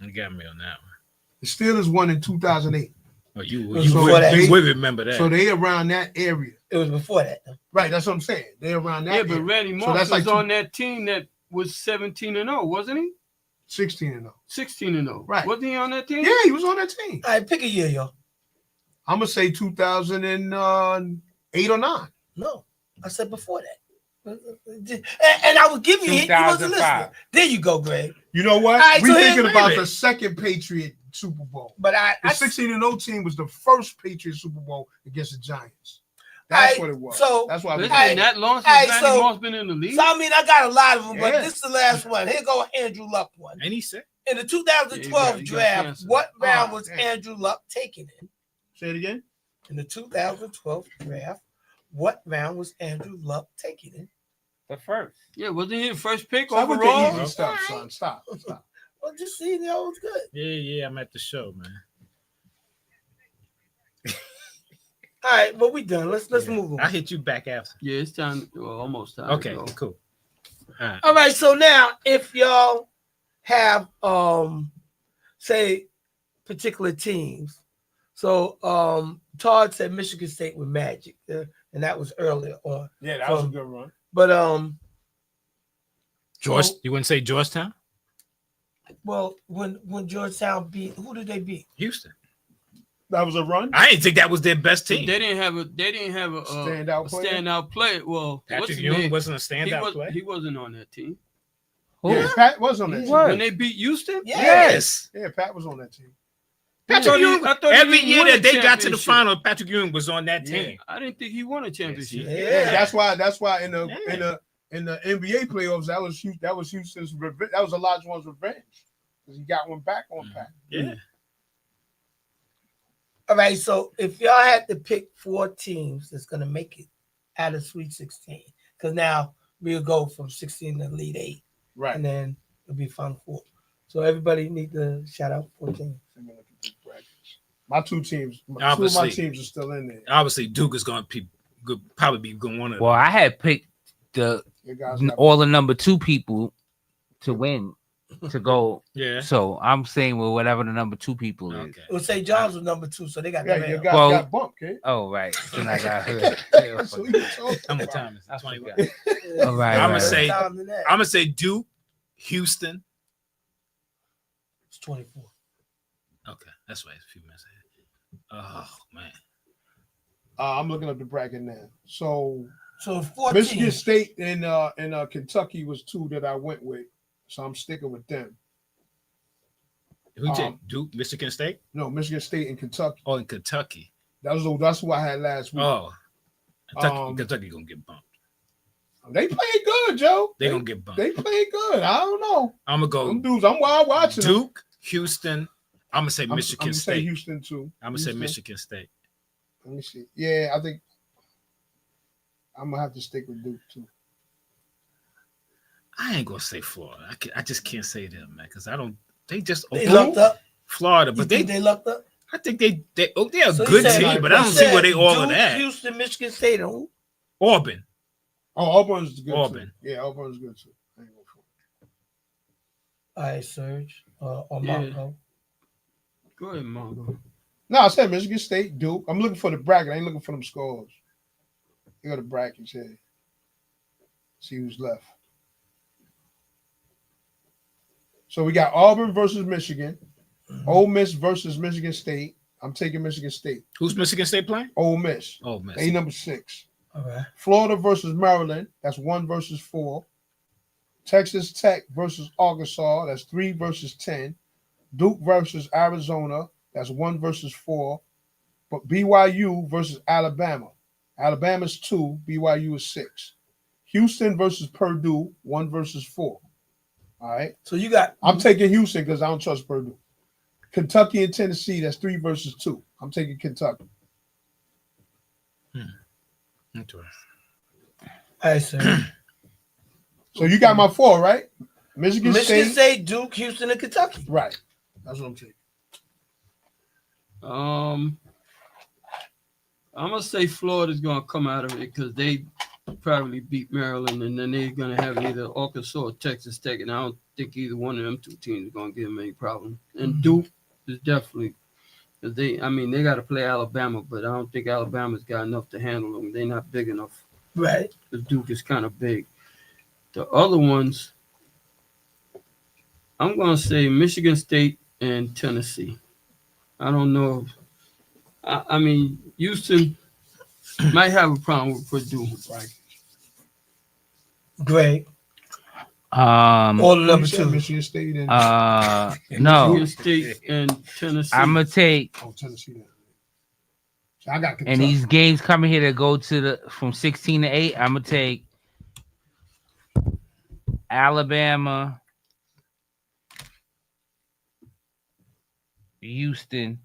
You got me on that one. The Steelers won in 2008. Oh, you would remember that. So they around that area. It was before that. Right, that's what I'm saying. They around that. Yeah, but area. Randy So Moss that's was like on that team that was 17-0, wasn't he? 16-0. 16-0. Right. Wasn't he on that team? Yeah, he was on that team. All right, pick a year, y'all. I'm gonna say 2008 or 9. No, I said before that. And I would give you he wasn't listening. There you go, Greg. You know what? Right, We're so thinking about wait a the second Patriot Super Bowl. But The 16-0 team was the first Patriot Super Bowl against the Giants. That's what it was. So that's why. It's been that long since Randy Moss been in the league. So I mean, I got a lot of them, but Yeah. this is the last one. Here go Andrew Luck one. And he said, In the 2012 you got draft, cancer. what round was damn. Andrew Luck taken in? Say it again. In the 2012 draft, what round was Andrew Luck taken in? The first. Yeah, wasn't he the first pick Stop with the overall? easy stuff, son. Stop. Well, just see, it was good. yeah, I'm at the show, man. All right, but we done. Let's move on. I hit you back after. Yeah, it's time. Well, almost time. Okay, to go. cool. All All right, so now if y'all have say particular teams. So Todd said Michigan State with Magic, and that was earlier on. Yeah, that was a good run. But you wouldn't say Georgetown? well, when Georgetown beat, who did they beat? Houston. That was a run. I didn't think that was their best They team. didn't have a standout player. Well, Patrick Ewing wasn't a standout player. He wasn't on that team. Yeah, Pat was on that team. When they beat Houston? Yes. Yeah, Pat was on that team. Patrick Ewing, I thought every he year won a that they got to the championship. final, Patrick Ewing was on that team. I didn't think he won a championship. Yeah, that's why in the NBA playoffs that was Houston's revenge. That was Olajuwon's revenge because he got one back on Pat. Yeah. All right, so if y'all had to pick 4 teams that's gonna make it out of Sweet 16, because now we'll go from 16 to Elite 8, right? And then it'll be Final Four. So everybody need to shout out 4 teams. My 2 teams, two of my teams are still in there. Obviously, Duke is going to probably be one of them. Well, I had picked all the number 2 people to win to go. Yeah. So I'm saying whatever the number 2 people is. Well, St. John's was number 2, so they got you got bumped, kid. Oh, right. Then I got hurt. How much time is it? 21. All right. I'm gonna say Duke, Houston. It's 24. Okay, that's right. It's a few minutes ahead. Oh man. I'm looking up the bracket now. So 14. Michigan State and Kentucky was two that I went with. So I'm sticking with them. Who did Duke, Michigan State? No, Michigan State and Kentucky. Oh, in Kentucky. That's who I had last week. Oh, Kentucky gonna get bumped. They played good, Joe. They gonna get bumped. They played good. I don't know. I'm gonna go. Them dudes, I'm wild watching. Duke, Houston. I'm gonna say Michigan State. Say Houston too. I'm gonna say Michigan State. Let me see. Yeah, I think I'm gonna have to stick with Duke too. I ain't gonna say Florida. I just can't say them, man, because I don't. They just lucked up. Florida, but they lucked up. I think they're a good team, but I don't see where they all of that. Houston, Michigan State, and who? Auburn. Oh, Auburn's good. Auburn. Too. Yeah, Auburn's good too. I ain't go for it. All right, Serge or Marco. Go ahead, Marco. No, I said Michigan State, Duke. I'm looking for the bracket. I ain't looking for them scores. You got the brackets here. See who's left. So we got Auburn versus Michigan, Ole Miss versus Michigan State. I'm taking Michigan State. Who's Michigan State playing? Ole Miss. Ole Miss. A number 6. All right. Florida versus Maryland. That's 1 versus 4. Texas Tech versus Arkansas. That's 3 versus 10. Duke versus Arizona. That's 1 versus 4. But BYU versus Alabama. Alabama's 2. BYU is 6. Houston versus Purdue. 1 versus 4. All right. So you got. I'm taking Houston because I don't trust Purdue. Kentucky and Tennessee. That's 3 versus 2. I'm taking Kentucky. Interesting. All right, sir. So you got my 4, right? Michigan State, Duke, Houston, and Kentucky. Right. That's what I'm taking. I'm gonna say Florida's gonna come out of it because they probably beat Maryland, and then they're gonna have either Arkansas or Texas Tech, and I don't think either one of them two teams is gonna give them any problem. And Duke is definitely because they got to play Alabama, but I don't think Alabama's got enough to handle them. They're not big enough. Right. Because Duke is kind of big. The other ones, I'm gonna say Michigan State and Tennessee. I don't know. I mean, Houston might have a problem with Purdue. Right. Great. All number 2. Michigan State and no. Michigan State and Tennessee. I'm gonna take. Tennessee. So I got Kentucky. And these games coming here to go to from 16 to 8. I'm gonna take Alabama, Houston.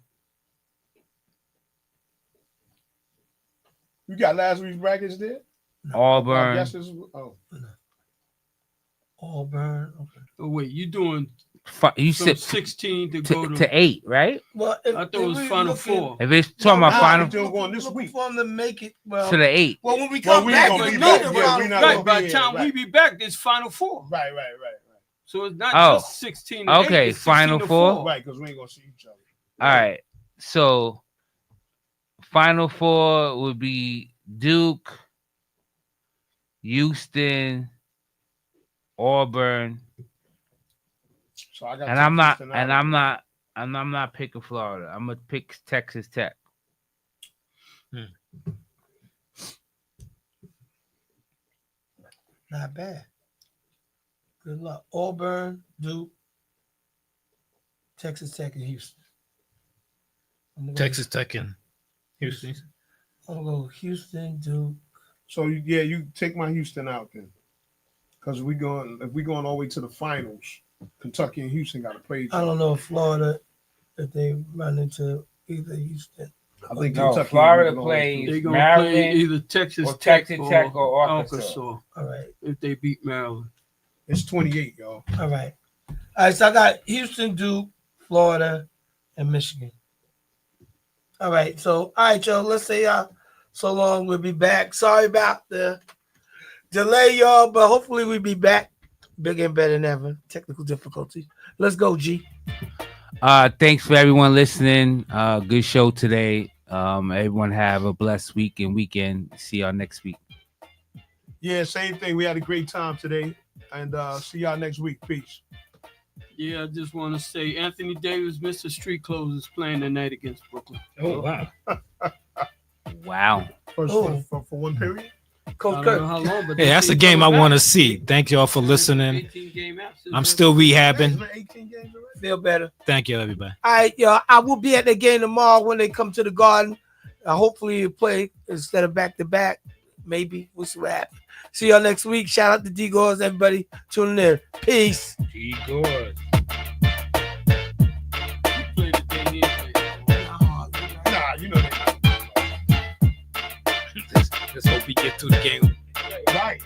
You got last week's brackets there? Auburn. Auburn. Okay. Oh wait, you doing? You said 16 to go to 8, right? Well, I thought it was Final Four. If it's talking about Final Four, going this week for them to make it to the 8. Well, when we come back, by the time we be back, it's Final Four. Right. So it's not just 16. Okay, 8, Final Four. Right, because we ain't gonna see each other. All right, so Final Four would be Duke, Houston, Auburn. So I got I'm not picking Florida. I'm gonna pick Texas Tech. Not bad. Good luck. Auburn, Duke, Texas Tech, and Houston. Texas Tech and Houston. I'm gonna go Houston, Duke. So you take my Houston out then, because if we going all the way to the finals, Kentucky and Houston got to play each other. I don't know if Florida, if they run into either Houston. I think Kentucky Florida plays they're gonna Maryland, play either Texas Tech or Arkansas. All right. If they beat Maryland. It's 28, y'all. All right. All right, so I got Houston, Duke, Florida, and Michigan. All right, so all right, y'all. Let's say so long. We'll be back. Sorry about the delay, y'all, but hopefully we'll be back bigger and better than ever. Technical difficulties. Let's go, G. Thanks for everyone listening. Good show today. Everyone have a blessed week and weekend. See y'all next week. Yeah, same thing. We had a great time today. and see y'all next week. Peace. Yeah, I just want to say Anthony Davis, Mr. Street Clothes, is playing tonight against Brooklyn. Oh, wow. Wow. For one period? Coach I don't Kirk. know how long, but Hey, that's a game I want to see. Thank y'all for listening. I'm still rehabbing. 18 games already? Feel better. Thank you, everybody. All right, y'all. I will be at the game tomorrow when they come to the Garden. Hopefully you play instead of back to back. Maybe we'll see what happens. See y'all next week. Shout out to D Gores, everybody tuning in. Peace. D Gores. Nah, you know that. Let's hope we get to the game. Right.